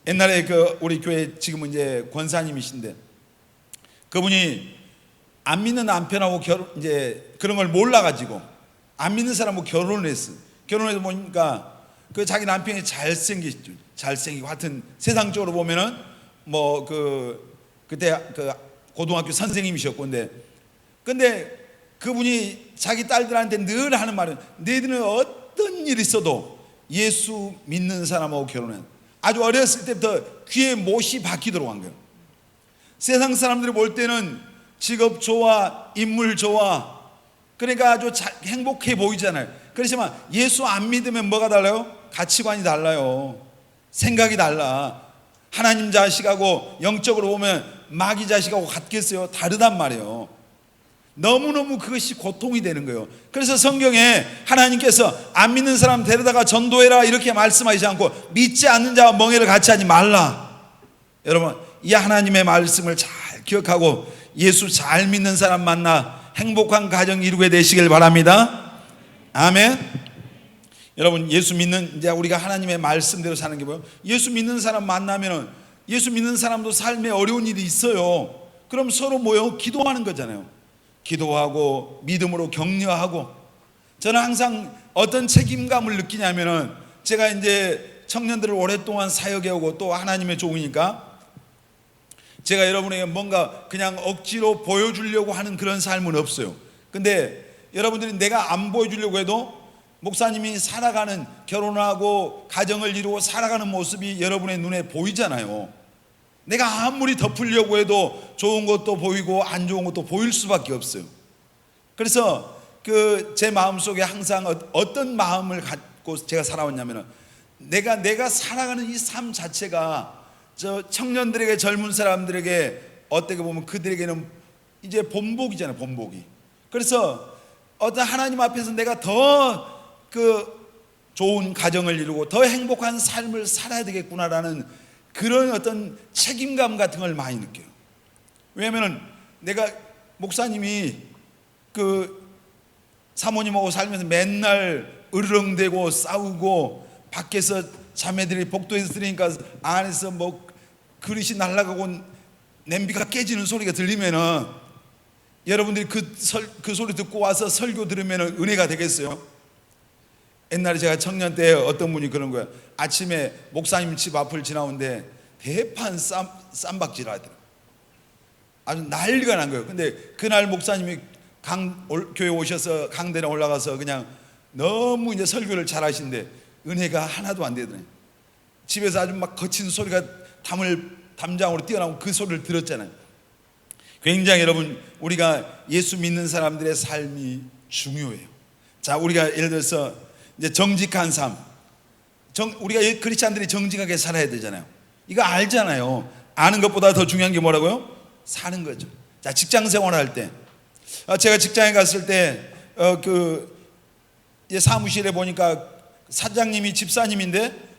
옛날에 우리 교회 지금은 이제 권사님이신데 그분이 안 믿는 남편하고 이제 그런 걸 몰라가지고 안 믿는 사람하고 결혼을 했어요. 결혼해서 보니까 자기 남편이 잘생기고 하여튼 세상적으로 보면은 뭐 그때 고등학교 선생님이셨고 근데 그분이 자기 딸들한테 늘 하는 말은 너희들은 어떤 일이 있어도 예수 믿는 사람하고 결혼해. 아주 어렸을 때부터 귀에 못이 박히도록 한 거예요. 세상 사람들이 볼 때는 직업 좋아, 인물 좋아, 그러니까 아주 행복해 보이잖아요. 그렇지만 예수 안 믿으면 뭐가 달라요? 가치관이 달라요. 생각이 달라. 하나님 자식하고 영적으로 보면 마귀 자식하고 같겠어요? 다르단 말이에요. 너무너무 그것이 고통이 되는 거예요. 그래서 성경에 하나님께서 안 믿는 사람 데려다가 전도해라 이렇게 말씀하시지 않고 믿지 않는 자와 멍에를 같이 하지 말라. 여러분 이 하나님의 말씀을 잘 기억하고 예수 잘 믿는 사람 만나 행복한 가정 이루게 되시길 바랍니다. 아멘. 여러분 예수 믿는 이제 우리가 하나님의 말씀대로 사는 게 뭐예요? 예수 믿는 사람 만나면은 예수 믿는 사람도 삶에 어려운 일이 있어요. 그럼 서로 뭐요? 기도하는 거잖아요. 기도하고 믿음으로 격려하고. 저는 항상 어떤 책임감을 느끼냐면은 제가 이제 청년들을 오랫동안 사역해 오고 또 하나님의 종이니까 제가 여러분에게 뭔가 그냥 억지로 보여주려고 하는 그런 삶은 없어요. 근데 여러분들이 내가 안 보여주려고 해도 목사님이 살아가는 결혼하고 가정을 이루고 살아가는 모습이 여러분의 눈에 보이잖아요. 내가 아무리 덮으려고 해도 좋은 것도 보이고 안 좋은 것도 보일 수밖에 없어요. 그래서 제 마음속에 항상 어떤 마음을 갖고 제가 살아왔냐면 내가 살아가는 이 삶 자체가 저 청년들에게 젊은 사람들에게 어떻게 보면 그들에게는 이제 본보기잖아요. 본보기. 그래서 어떤 하나님 앞에서 내가 더 좋은 가정을 이루고 더 행복한 삶을 살아야 되겠구나라는 그런 어떤 책임감 같은 걸 많이 느껴요. 왜냐하면 내가 목사님이 사모님하고 살면서 맨날 으르렁대고 싸우고 밖에서 자매들이 복도에서 들으니까 안에서 뭐 그릇이 날아가고 냄비가 깨지는 소리가 들리면은 여러분들이 그 소리 듣고 와서 설교 들으면은 은혜가 되겠어요? 옛날에 제가 청년 때 어떤 분이 그런 거예요. 아침에 목사님 집 앞을 지나오는데 대판 쌈박질 하더라고요. 아주 난리가 난 거예요. 근데 그날 목사님이 교회 오셔서 강대에 올라가서 그냥 너무 이제 설교를 잘 하시는데 은혜가 하나도 안 되더라고요. 집에서 아주 막 거친 소리가 담장으로 뛰어나오고 그 소리를 들었잖아요. 굉장히 여러분 우리가 예수 믿는 사람들의 삶이 중요해요. 자, 우리가 예를 들어서 이제 정직한 삶, 우리가 크리스찬들이 정직하게 살아야 되잖아요. 이거 알잖아요. 아는 것보다 더 중요한 게 뭐라고요? 사는 거죠. 자, 직장 생활할 때 제가 직장에 갔을 때 이제 사무실에 보니까 사장님이 집사님인데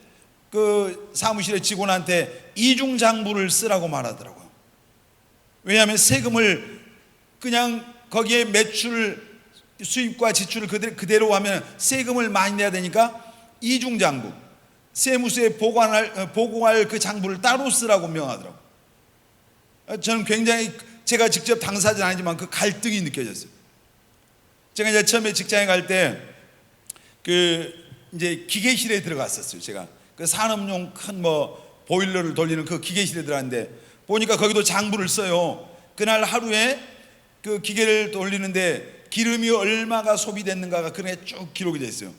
그 사무실의 직원한테 이중장부를 쓰라고 말하더라고요. 왜냐하면 세금을 그냥 거기에 매출 수입과 지출을 그대로 하면 세금을 많이 내야 되니까 이중장부, 세무서에 보고할 그 장부를 따로 쓰라고 명하더라고요. 저는 굉장히, 제가 직접 당사자는 아니지만 그 갈등이 느껴졌어요. 제가 이제 처음에 직장에 갈 때 이제 기계실에 들어갔었어요. 제가 그 산업용 큰 보일러를 돌리는 그 기계실에 들어갔는데 보니까 거기도 장부를 써요. 그날 하루에 그 기계를 돌리는데 기름이 얼마가 소비됐는가가 그게 쭉 기록이 됐어요.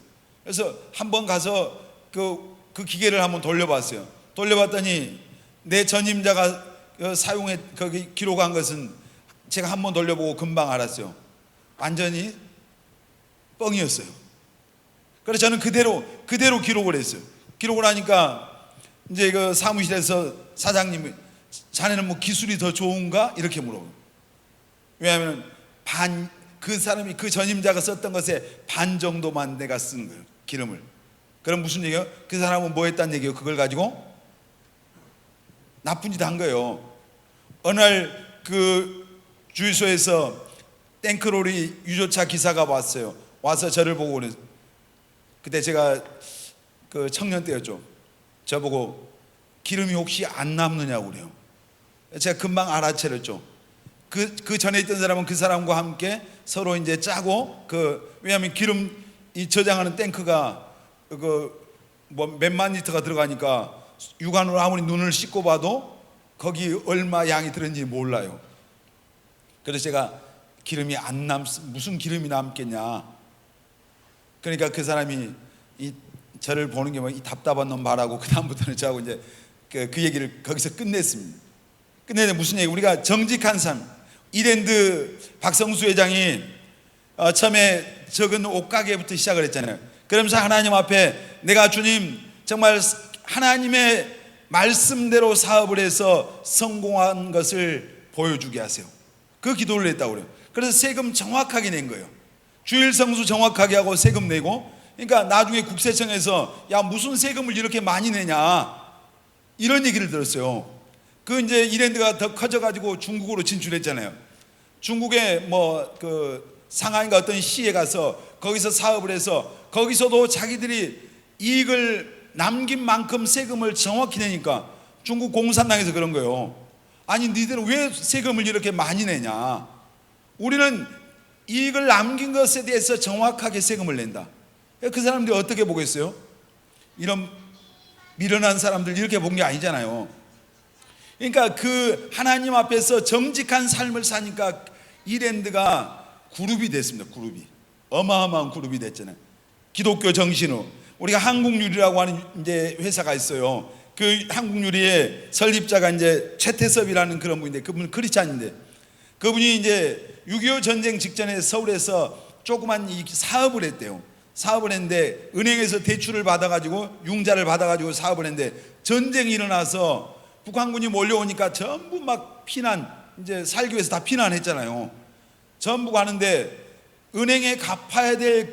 그래서 한번 가서 그 기계를 한번 돌려봤어요. 돌려봤더니 내 전임자가 사용해 거기 기록한 것은 제가 한번 돌려보고 금방 알았어요. 완전히 뻥이었어요. 그래서 저는 그대로 기록을 했어요. 기록을 하니까 이제 그 사무실에서 사장님이 자네는 뭐 기술이 더 좋은가? 이렇게 물어요. 왜냐하면 그 사람이 그 전임자가 썼던 것에 반 정도만 내가 쓴 거예요, 기름을. 그럼 무슨 얘기예요? 그 사람은 뭐 했다는 얘기예요? 그걸 가지고 나쁜 짓 한 거예요. 어느 날 그 주유소에서 탱크로리 유조차 기사가 왔어요. 와서 저를 보고 그래요. 그때 제가 그 청년 때였죠. 저보고 기름이 혹시 안 남느냐고 그래요. 제가 금방 알아차렸죠. 그 전에 있던 사람은 그 사람과 함께 서로 이제 짜고 왜냐하면 기름 이 저장하는 탱크가 몇만 리터가 들어가니까 육안으로 아무리 눈을 씻고 봐도 거기 얼마 양이 들었는지 몰라요. 그래서 제가 무슨 기름이 남겠냐. 그러니까 그 사람이 저를 보는 게 이 답답한 놈 말하고 그 다음부터는 저하고 이제 그 얘기를 거기서 끝냈습니다. 끝내는 무슨 얘기? 우리가 정직한 삶. 이랜드 박성수 회장이 처음에 적은 옷가게부터 시작을 했잖아요. 그러면서 하나님 앞에 내가 주님 정말 하나님의 말씀대로 사업을 해서 성공한 것을 보여주게 하세요. 그 기도를 했다고 그래요. 그래서 세금 정확하게 낸 거예요. 주일 성수 정확하게 하고 세금 내고. 그러니까 나중에 국세청에서 야 무슨 세금을 이렇게 많이 내냐 이런 얘기를 들었어요. 이제 이랜드가 더 커져가지고 중국으로 진출했잖아요. 중국에 상하이인가 어떤 시에 가서 거기서 사업을 해서 거기서도 자기들이 이익을 남긴 만큼 세금을 정확히 내니까 중국 공산당에서 그런 거예요. 아니 니들은 왜 세금을 이렇게 많이 내냐. 우리는 이익을 남긴 것에 대해서 정확하게 세금을 낸다. 그 사람들이 어떻게 보겠어요? 이런 미련한 사람들 이렇게 본 게 아니잖아요. 그러니까 그 하나님 앞에서 정직한 삶을 사니까 이랜드가 그룹이 됐습니다. 그룹이 어마어마한 그룹이 됐잖아요. 기독교 정신으로 우리가 한국유리라고 하는 이제 회사가 있어요. 그 한국유리의 설립자가 이제 최태섭이라는 그런 분인데 그분은 크리스찬인데 그분이 이제 6.25 전쟁 직전에 서울에서 조그만 사업을 했대요. 사업을 했는데 은행에서 대출을 받아가지고 융자를 받아가지고 사업을 했는데 전쟁이 일어나서 북한군이 몰려오니까 전부 막 이제 살기 위해서 다 피난했잖아요. 전부 가는데 은행에 갚아야 될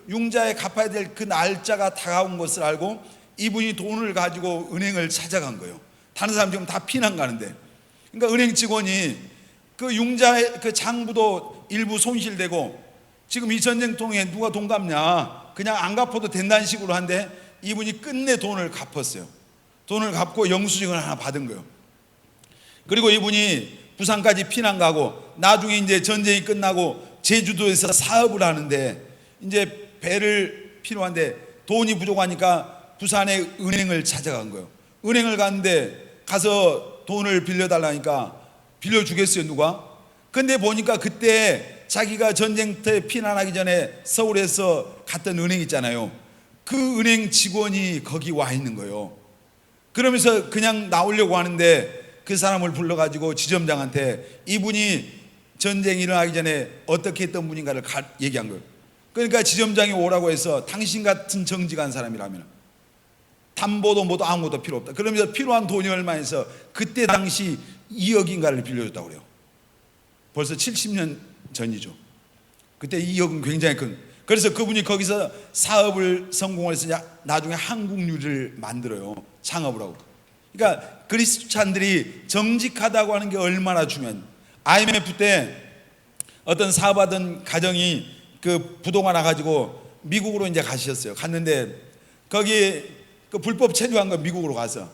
융자에 갚아야 될 그 날짜가 다가온 것을 알고 이분이 돈을 가지고 은행을 찾아간 거예요. 다른 사람 지금 다 피난 가는데. 그러니까 은행 직원이 그 융자의 그 장부도 일부 손실되고 지금 이 전쟁통에 누가 돈 갚냐 그냥 안 갚아도 된다는 식으로 한데 이분이 끝내 돈을 갚았어요. 돈을 갚고 영수증을 하나 받은 거예요. 그리고 이분이 부산까지 피난 가고 나중에 이제 전쟁이 끝나고 제주도에서 사업을 하는데 이제 배를 필요한데 돈이 부족하니까 부산의 은행을 찾아간 거예요. 은행을 갔는데 가서 돈을 빌려달라니까 빌려주겠어요 누가? 근데 보니까 그때 자기가 전쟁터에 피난하기 전에 서울에서 갔던 은행 있잖아요. 그 은행 직원이 거기 와 있는 거예요. 그러면서 그냥 나오려고 하는데 그 사람을 불러가지고 지점장한테 이분이 전쟁이 일어나기 전에 어떻게 했던 분인가를 얘기한 거예요. 그러니까 지점장이 오라고 해서 당신 같은 정직한 사람이라면 담보도 뭐도 아무것도 필요 없다. 그러면서 필요한 돈이 얼마 해서 그때 당시 2억인가를 빌려줬다고 그래요. 벌써 70년 전이죠. 그때 2억은 굉장히 큰. 그래서 그분이 거기서 사업을 성공을 해서 나중에 한국유리를 만들어요. 창업을 하고. 그러니까 그리스도인들이 정직하다고 하는 게 얼마나 중요한. IMF 때 어떤 사업하던 가정이 그 부동 하나 가지고 미국으로 이제 가셨어요. 갔는데 거기 그 불법 체류한 거 미국으로 가서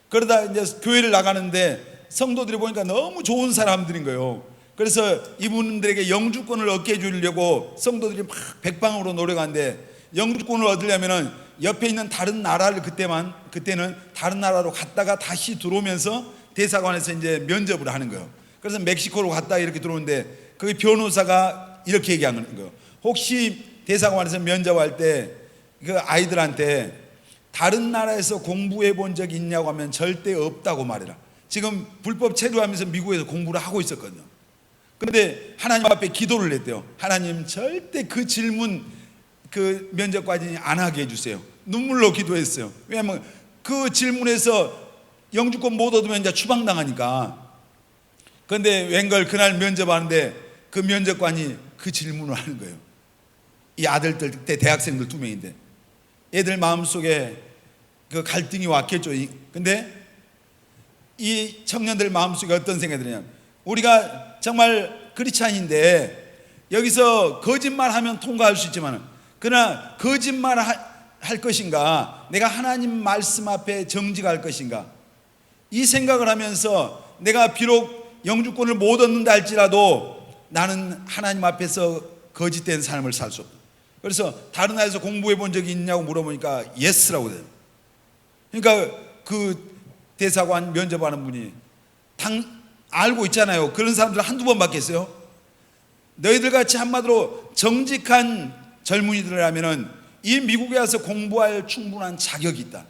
그러다 이제 교회를 나가는데 성도들이 보니까 너무 좋은 사람들인 거예요. 그래서 이분들에게 영주권을 얻게 해주려고 성도들이 막 백방으로 노력하는데 영주권을 얻으려면은 옆에 있는 다른 나라를 그때는 다른 나라로 갔다가 다시 들어오면서 대사관에서 이제 면접을 하는 거예요. 그래서 멕시코로 갔다 이렇게 들어오는데 거기 변호사가 이렇게 얘기하는 거예요. 혹시 대사관에서 면접할 때 그 아이들한테 다른 나라에서 공부해 본 적이 있냐고 하면 절대 없다고 말해라. 지금 불법 체류하면서 미국에서 공부를 하고 있었거든요. 그런데 하나님 앞에 기도를 했대요. 하나님 절대 그 질문 그 면접까지 안 하게 해주세요. 눈물로 기도했어요. 왜냐하면 그 질문에서 영주권 못 얻으면 이제 추방당하니까. 그런데 웬걸 그날 면접하는데 그 면접관이 그 질문을 하는 거예요. 이 아들들 때 대학생들 2명인데 애들 마음속에 그 갈등이 왔겠죠. 근데 이 청년들 마음속에 어떤 생각이 드냐면 우리가 정말 크리스찬인데 여기서 거짓말하면 통과할 수 있지만 그러나 거짓말할 것인가, 내가 하나님 말씀 앞에 정직할 것인가, 이 생각을 하면서 내가 비록 영주권을 못 얻는다 할지라도 나는 하나님 앞에서 거짓된 삶을 살 수 없다. 그래서 다른 나라에서 공부해 본 적이 있냐고 물어보니까 예스라고 돼요. 그러니까 그 대사관 면접하는 분이 알고 있잖아요. 그런 사람들 한두 번 받겠어요? 너희들 같이 한마디로 정직한 젊은이들이라면은 이 미국에 와서 공부할 충분한 자격이 있다.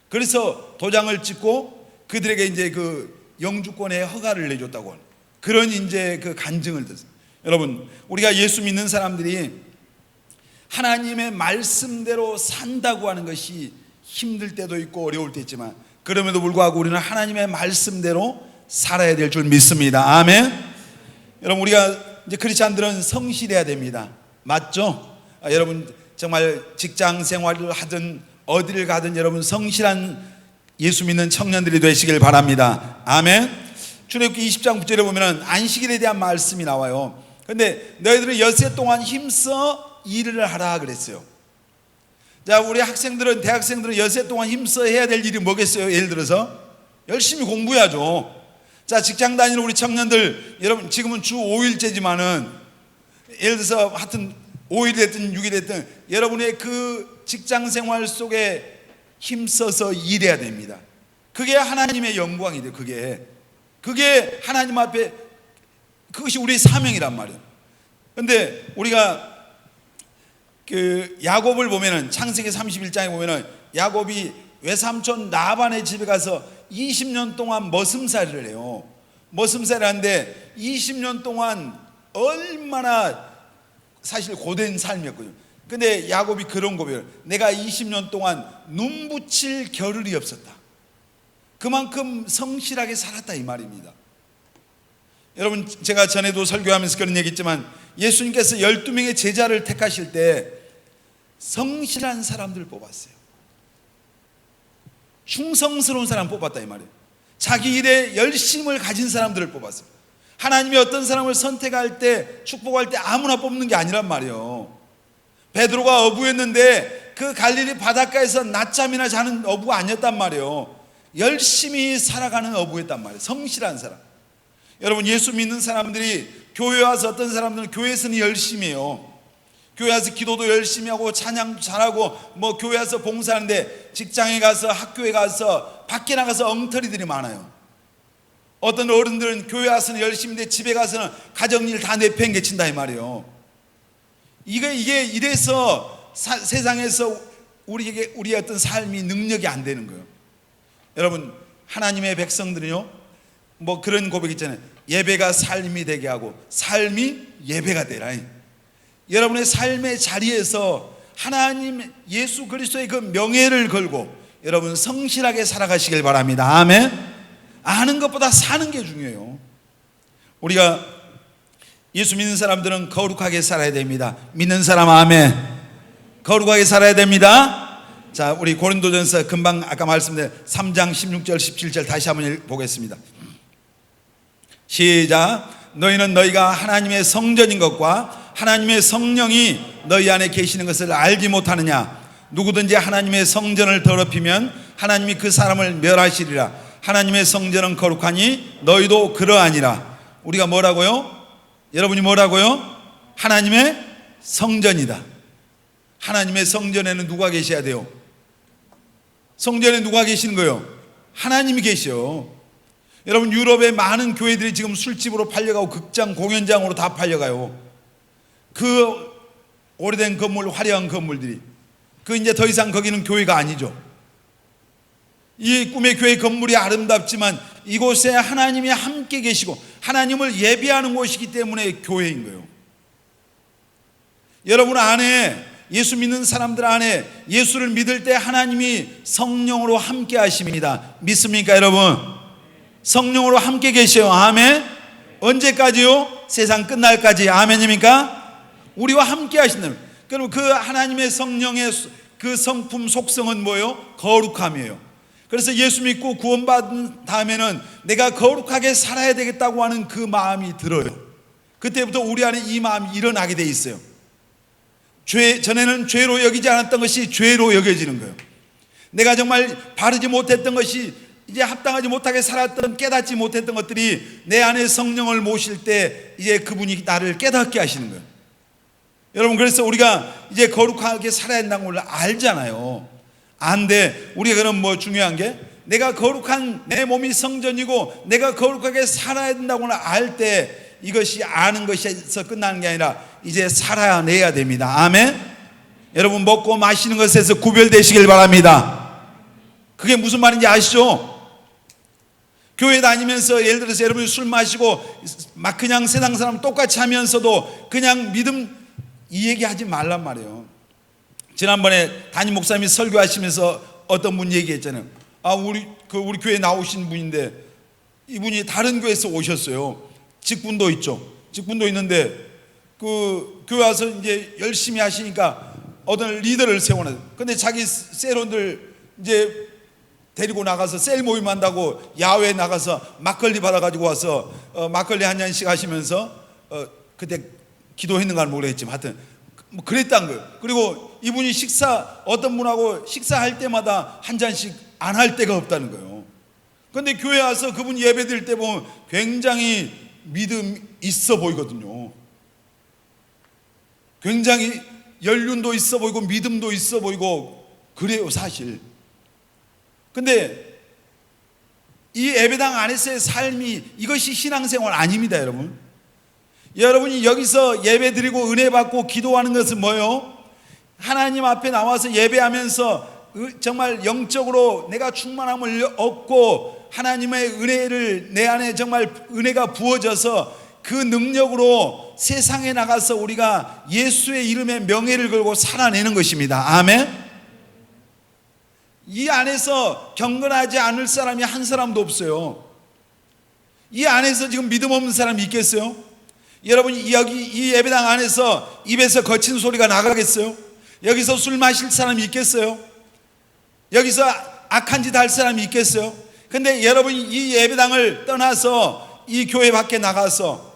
그래서 도장을 찍고 그들에게 이제 그 영주권의 허가를 내줬다고 하는 그런 이제 그 간증을 듣습니다. 여러분, 우리가 예수 믿는 사람들이 하나님의 말씀대로 산다고 하는 것이 힘들 때도 있고 어려울 때 있지만 그럼에도 불구하고 우리는 하나님의 말씀대로 살아야 될 줄 믿습니다. 아멘. 여러분, 우리가 이제 크리스찬들은 성실해야 됩니다. 맞죠? 여러분 정말 직장 생활을 하든 어디를 가든 여러분 성실한 예수 믿는 청년들이 되시길 바랍니다. 아멘. 출애굽기 20장 9절에 보면 안식일에 대한 말씀이 나와요. 그런데 너희들은 엿새 동안 힘써 일을 하라 그랬어요. 자, 우리 학생들은, 대학생들은 엿새 동안 힘써 해야 될 일이 뭐겠어요? 예를 들어서 열심히 공부해야죠. 자, 직장 다니는 우리 청년들, 여러분 지금은 주 5일제지만은 예를 들어서 하여튼 5일 됐든 6일 됐든 여러분의 그 직장 생활 속에 힘써서 일해야 됩니다. 그게 하나님의 영광이 돼요. 그게 하나님 앞에 그것이 우리의 사명이란 말이에요. 그런데 우리가 그 야곱을 보면은 창세기 31장에 보면은 야곱이 외삼촌 라반의 집에 가서 20년 동안 머슴살이를 해요. 머슴살을 하는데 20년 동안 얼마나 사실 고된 삶이었거든요. 근데 야곱이 그런 고백을, 내가 20년 동안 눈 붙일 겨를이 없었다. 그만큼 성실하게 살았다 이 말입니다. 여러분, 제가 전에도 설교하면서 그런 얘기 했지만 예수님께서 12명의 제자를 택하실 때 성실한 사람들을 뽑았어요. 충성스러운 사람 뽑았다 이 말이에요. 자기 일에 열심을 가진 사람들을 뽑았어요. 하나님이 어떤 사람을 선택할 때, 축복할 때 아무나 뽑는 게 아니란 말이에요. 베드로가 어부였는데 그 갈릴리 바닷가에서 낮잠이나 자는 어부가 아니었단 말이에요. 열심히 살아가는 어부였단 말이에요. 성실한 사람. 여러분, 예수 믿는 사람들이 교회 와서 어떤 사람들은 교회에서는 열심히 해요. 교회 와서 기도도 열심히 하고 찬양도 잘하고 뭐 교회 와서 봉사하는데 직장에 가서 학교에 가서 밖에 나가서 엉터리들이 많아요. 어떤 어른들은 교회 와서는 열심히인데 집에 가서는 가정일 다 내팽개친다 이 말이에요. 이게 이래서 세상에서 우리의 어떤 삶이 능력이 안 되는 거예요. 여러분, 하나님의 백성들은요 뭐 그런 고백 있잖아요. 예배가 삶이 되게 하고 삶이 예배가 되라. 여러분의 삶의 자리에서 하나님 예수 그리스도의 그 명예를 걸고 여러분 성실하게 살아가시길 바랍니다. 아멘. 아는 것보다 사는 게 중요해요. 우리가 예수 믿는 사람들은 거룩하게 살아야 됩니다. 믿는 사람 아멘. 거룩하게 살아야 됩니다. 자, 우리 고린도전서 금방 아까 말씀드린 3장 16절 17절 다시 한번 보겠습니다. 시작. 너희는 너희가 하나님의 성전인 것과 하나님의 성령이 너희 안에 계시는 것을 알지 못하느냐. 누구든지 하나님의 성전을 더럽히면 하나님이 그 사람을 멸하시리라. 하나님의 성전은 거룩하니 너희도 그러하니라. 우리가 뭐라고요? 여러분이 뭐라고요? 하나님의 성전이다. 하나님의 성전에는 누가 계셔야 돼요? 성전에 누가 계시는 거예요? 하나님이 계셔. 여러분, 유럽의 많은 교회들이 지금 술집으로 팔려가고 극장, 공연장으로 다 팔려가요. 그 오래된 건물, 화려한 건물들이 이제 더 이상 거기는 교회가 아니죠. 이 꿈의 교회 건물이 아름답지만 이곳에 하나님이 함께 계시고 하나님을 예배하는 곳이기 때문에 교회인 거예요. 여러분 안에, 예수 믿는 사람들 안에 예수를 믿을 때 하나님이 성령으로 함께 하십니다. 믿습니까 여러분? 성령으로 함께 계셔요. 아멘. 언제까지요? 세상 끝날까지. 아멘입니까? 우리와 함께 하신다. 그럼 그 하나님의 성령의 그 성품 속성은 뭐예요? 거룩함이에요. 그래서 예수 믿고 구원받은 다음에는 내가 거룩하게 살아야 되겠다고 하는 그 마음이 들어요. 그때부터 우리 안에 이 마음이 일어나게 돼 있어요. 전에는 죄로 여기지 않았던 것이 죄로 여겨지는 거예요. 내가 정말 바르지 못했던 것이, 이제 합당하지 못하게 살았던, 깨닫지 못했던 것들이 내 안에 성령을 모실 때 이제 그분이 나를 깨닫게 하시는 거예요. 여러분, 그래서 우리가 이제 거룩하게 살아야 된다는 걸 알잖아요. 안돼. 우리가 그럼 뭐 중요한 게, 내가 거룩한 내 몸이 성전이고 내가 거룩하게 살아야 된다고 알 때, 이것이 아는 것에서 끝나는 게 아니라 이제 살아내야 됩니다. 아멘. 여러분, 먹고 마시는 것에서 구별되시길 바랍니다. 그게 무슨 말인지 아시죠? 교회 다니면서 예를 들어서 여러분이 술 마시고 막 그냥 세상 사람 똑같이 하면서도 그냥 믿음 이 얘기하지 말란 말이에요. 지난번에 담임 목사님이 설교하시면서 어떤 분 얘기했잖아요. 우리 교회 나오신 분인데 이분이 다른 교회에서 오셨어요. 직분도 있죠. 직분도 있는데 그 교회 와서 이제 열심히 하시니까 어떤 리더를 세워놔요. 근데 자기 셀원들 이제 데리고 나가서 셀 모임 한다고 야외에 나가서 막걸리 받아가지고 와서 막걸리 한 잔씩 하시면서 그때 기도했는가는 모르겠지만 하여튼 뭐 그랬다는 거예요. 그리고 이분이 어떤 분하고 식사할 때마다 한 잔씩 안 할 때가 없다는 거예요. 그런데 교회 와서 그분 예배 드릴 때 보면 굉장히 믿음 있어 보이거든요. 굉장히 연륜도 있어 보이고 믿음도 있어 보이고 그래요, 사실. 근데 이 예배당 안에서의 삶이, 이것이 신앙생활 아닙니다, 여러분. 여러분이 여기서 예배 드리고 은혜 받고 기도하는 것은 뭐예요? 하나님 앞에 나와서 예배하면서 정말 영적으로 내가 충만함을 얻고 하나님의 은혜를 내 안에 정말 은혜가 부어져서 그 능력으로 세상에 나가서 우리가 예수의 이름에 명예를 걸고 살아내는 것입니다. 아멘. 이 안에서 경건하지 않을 사람이 한 사람도 없어요. 이 안에서 지금 믿음 없는 사람이 있겠어요? 여러분이 여기 이 예배당 안에서 입에서 거친 소리가 나가겠어요? 여기서 술 마실 사람이 있겠어요? 여기서 악한 짓 할 사람이 있겠어요? 근데 여러분이 이 예배당을 떠나서 이 교회 밖에 나가서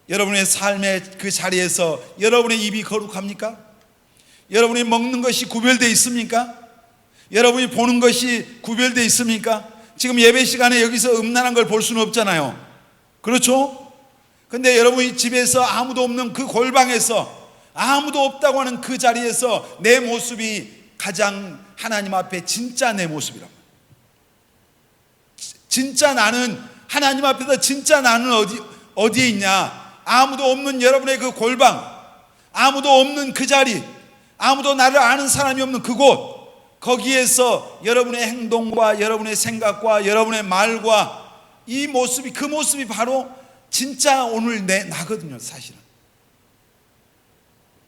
여러분의 삶의 그 자리에서 여러분의 입이 거룩합니까? 여러분이 먹는 것이 구별되어 있습니까? 여러분이 보는 것이 구별되어 있습니까? 지금 예배 시간에 여기서 음란한 걸 볼 수는 없잖아요. 그렇죠? 근데 여러분이 집에서 아무도 없는 그 골방에서, 아무도 없다고 하는 그 자리에서 내 모습이 가장 하나님 앞에 진짜 내 모습이란 말이에요. 진짜 나는 하나님 앞에서 진짜 나는 어디에 있냐? 아무도 없는 여러분의 그 골방, 아무도 없는 그 자리, 아무도 나를 아는 사람이 없는 그곳, 거기에서 여러분의 행동과 여러분의 생각과 여러분의 말과 이 모습이, 그 모습이 바로 진짜 오늘 나거든요, 사실은.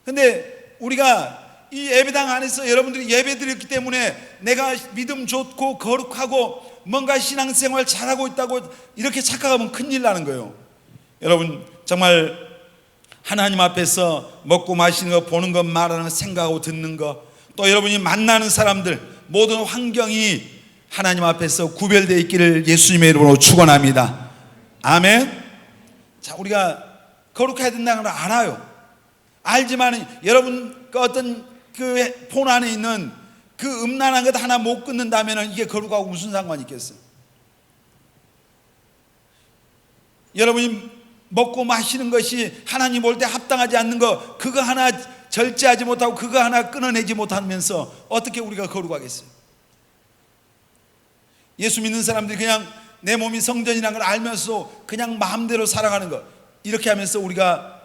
근데 우리가 이 예배당 안에서 여러분들이 예배 드렸기 때문에 내가 믿음 좋고 거룩하고 뭔가 신앙생활 잘하고 있다고 이렇게 착각하면 큰일 나는 거예요. 여러분, 정말 하나님 앞에서 먹고 마시는 거, 보는 것, 말하는 거, 생각하고 듣는 거, 또 여러분이 만나는 사람들, 모든 환경이 하나님 앞에서 구별되어 있기를 예수님의 이름으로 축원합니다. 아멘. 자, 우리가 거룩해야 된다는 걸 알아요. 알지만 여러분 그 어떤 그 폰 안에 있는 그 음란한 것 하나 못 끊는다면 이게 거룩하고 무슨 상관이 있겠어요? 여러분이 먹고 마시는 것이 하나님 볼 때 합당하지 않는 거, 그거 하나 절제하지 못하고 그거 하나 끊어내지 못하면서 어떻게 우리가 거룩하겠어요? 예수 믿는 사람들이 그냥 내 몸이 성전이라는 걸 알면서 그냥 마음대로 살아가는 것, 이렇게 하면서 우리가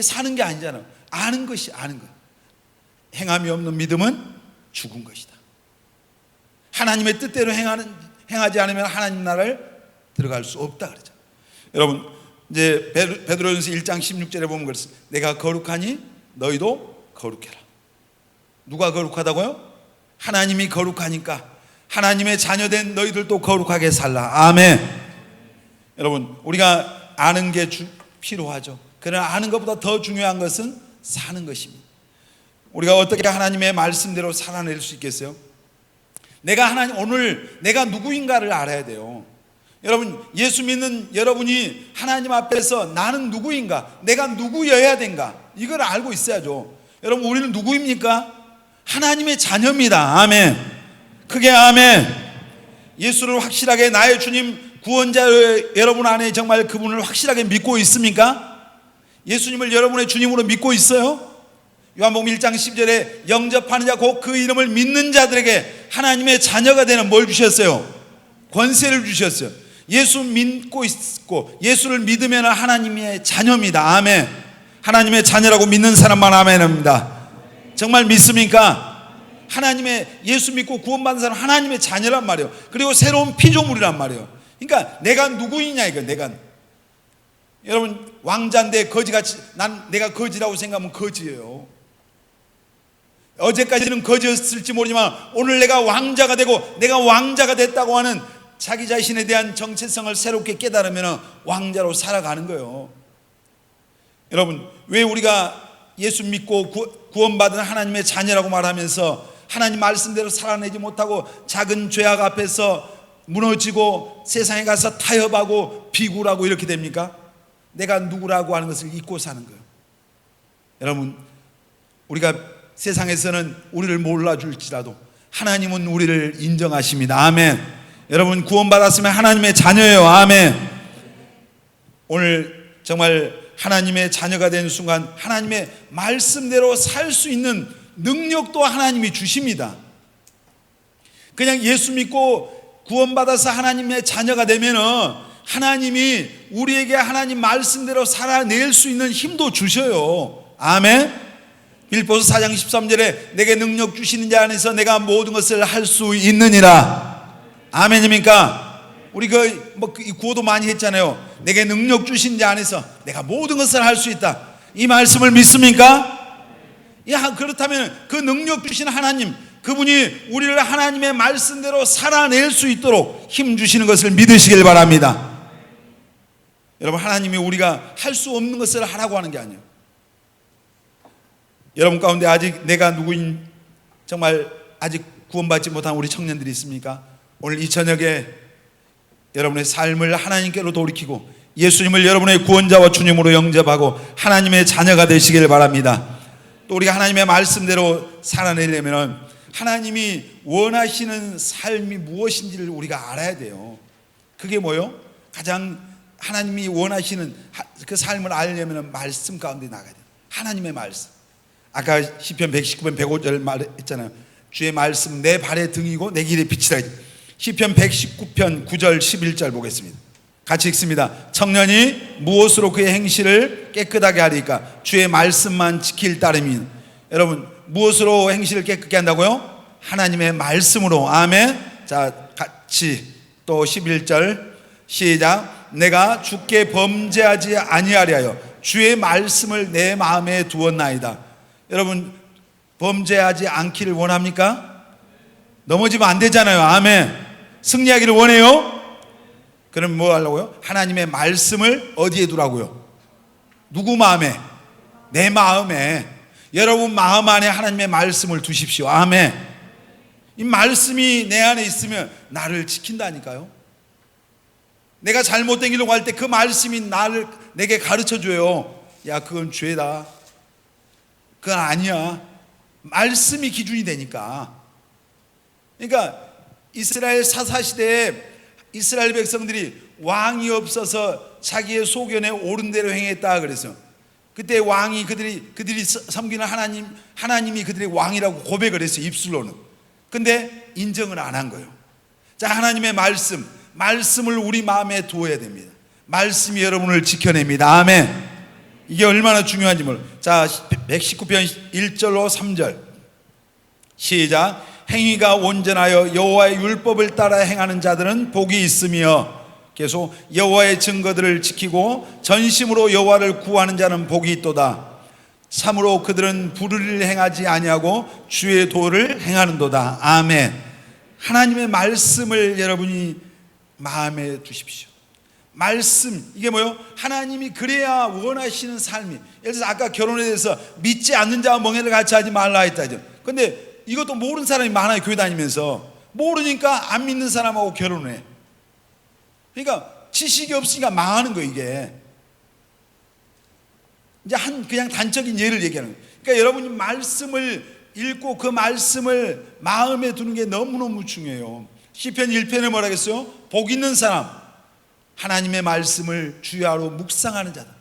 사는 게 아니잖아요. 아는 것이 아는 것. 행함이 없는 믿음은 죽은 것이다. 하나님의 뜻대로 행하지 않으면 하나님 나라를 들어갈 수 없다 그러죠. 여러분, 이제 베드로전서 1장 16절에 보면 그렇습니다. 내가 거룩하니 너희도 거룩해라. 누가 거룩하다고요? 하나님이 거룩하니까 하나님의 자녀된 너희들도 거룩하게 살라. 아멘. 여러분, 우리가 아는 게 필요하죠. 그러나 아는 것보다 더 중요한 것은 사는 것입니다. 우리가 어떻게 하나님의 말씀대로 살아낼 수 있겠어요? 오늘 내가 누구인가를 알아야 돼요. 여러분, 예수 믿는 여러분이 하나님 앞에서 나는 누구인가, 내가 누구여야 된가, 이걸 알고 있어야죠. 여러분, 우리는 누구입니까? 하나님의 자녀입니다. 아멘. 크게 아멘. 예수를 확실하게 나의 주님 구원자 여러분 안에 정말 그분을 확실하게 믿고 있습니까? 예수님을 여러분의 주님으로 믿고 있어요? 요한복음 1장 10절에 영접하는 자 곧 그 이름을 믿는 자들에게 하나님의 자녀가 되는 뭘 주셨어요? 권세를 주셨어요. 예수 믿고 있고 예수를 믿으면 하나님의 자녀입니다. 아멘. 하나님의 자녀라고 믿는 사람만 아멘입니다. 정말 믿습니까? 하나님의 예수 믿고 구원받은 사람 하나님의 자녀란 말이에요. 그리고 새로운 피조물이란 말이에요. 그러니까 내가 누구이냐 이거. 여러분, 왕자인데 거지같이 내가 거지라고 생각하면 거지예요. 어제까지는 거지였을지 모르지만 오늘 내가 왕자가 되고 내가 왕자가 됐다고 하는 자기 자신에 대한 정체성을 새롭게 깨달으면 왕자로 살아가는 거예요. 여러분, 왜 우리가 예수 믿고 구원받은 하나님의 자녀라고 말하면서 하나님 말씀대로 살아내지 못하고 작은 죄악 앞에서 무너지고 세상에 가서 타협하고 비굴하고 이렇게 됩니까? 내가 누구라고 하는 것을 잊고 사는 거예요. 여러분, 우리가 세상에서는 우리를 몰라줄지라도 하나님은 우리를 인정하십니다. 아멘. 여러분, 구원받았으면 하나님의 자녀예요. 아멘. 오늘 정말 하나님의 자녀가 된 순간 하나님의 말씀대로 살 수 있는 능력도 하나님이 주십니다. 그냥 예수 믿고 구원받아서 하나님의 자녀가 되면은 하나님이 우리에게 하나님 말씀대로 살아낼 수 있는 힘도 주셔요. 아멘. 빌립보서 4장 13절에 내게 능력 주시는 자 안에서 내가 모든 것을 할 수 있느니라. 아멘입니까? 우리 구호도 많이 했잖아요. 내게 능력 주신 자 안에서 내가 모든 것을 할 수 있다. 이 말씀을 믿습니까? 그렇다면 그 능력 주신 하나님, 그분이 우리를 하나님의 말씀대로 살아낼 수 있도록 힘 주시는 것을 믿으시길 바랍니다. 여러분, 하나님이 우리가 할 수 없는 것을 하라고 하는 게 아니에요. 여러분 가운데 아직 내가 누구인, 정말 아직 구원받지 못한 우리 청년들이 있습니까? 오늘 이 저녁에 여러분의 삶을 하나님께로 돌이키고 예수님을 여러분의 구원자와 주님으로 영접하고 하나님의 자녀가 되시길 바랍니다. 또 우리가 하나님의 말씀대로 살아내려면 하나님이 원하시는 삶이 무엇인지를 우리가 알아야 돼요. 그게 뭐요? 가장 하나님이 원하시는 그 삶을 알려면 말씀 가운데 나가야 돼요. 하나님의 말씀. 아까 시편 119편 105절 말했잖아요. 주의 말씀 내 발의 등이고 내 길의 빛이라. 시편 119편 9절 11절 보겠습니다. 같이 읽습니다. 청년이 무엇으로 그의 행실을 깨끗하게 하리까? 주의 말씀만 지킬 따름이. 여러분, 무엇으로 행실을 깨끗게 한다고요? 하나님의 말씀으로. 아멘. 자, 같이 또 11절 시작. 내가 주께 범죄하지 아니하리하여 주의 말씀을 내 마음에 두었나이다. 여러분, 범죄하지 않기를 원합니까? 넘어지면 안 되잖아요. 아멘. 승리하기를 원해요? 그럼 뭐 하려고요? 하나님의 말씀을 어디에 두라고요? 누구 마음에? 내 마음에. 여러분 마음 안에 하나님의 말씀을 두십시오. 아멘. 이 말씀이 내 안에 있으면 나를 지킨다니까요. 내가 잘못된 길로 갈 때 그 말씀이 내게 가르쳐줘요. 야, 그건 죄다. 그건 아니야. 말씀이 기준이 되니까. 그러니까 이스라엘 사사시대에 이스라엘 백성들이 왕이 없어서 자기의 소견에 옳은 대로 행했다 그래서 그때 왕이 그들이 섬기는 하나님이 그들의 왕이라고 고백을 했어요, 입술로는. 근데 인정을 안 한 거예요. 자, 하나님의 말씀을 우리 마음에 두어야 됩니다. 말씀이 여러분을 지켜냅니다. 아멘. 이게 얼마나 중요한지 자, 119편 1절로 3절 시작. 행위가 온전하여 여호와의 율법을 따라 행하는 자들은 복이 있으며, 계속 여호와의 증거들을 지키고 전심으로 여호와를 구하는 자는 복이 있도다. 참으로 그들은 불의를 행하지 아니하고 주의 도를 행하는도다. 아멘. 하나님의 말씀을 여러분이 마음에 두십시오. 말씀, 이게 뭐요? 하나님이 그래야 원하시는 삶이. 예를 들어서 아까 결혼에 대해서 믿지 않는 자와 멍에를 같이 하지 말라 했다죠. 근데 이것도 모르는 사람이 많아요. 교회 다니면서 모르니까 안 믿는 사람하고 결혼해. 그러니까 지식이 없으니까 망하는 거예요. 이게 이제 그냥 단적인 예를 얘기하는 거예요. 그러니까 여러분이 말씀을 읽고 그 말씀을 마음에 두는 게 너무너무 중요해요. 시편 1편에 뭐라 했어요? 복 있는 사람, 하나님의 말씀을 주야로 묵상하는 자다.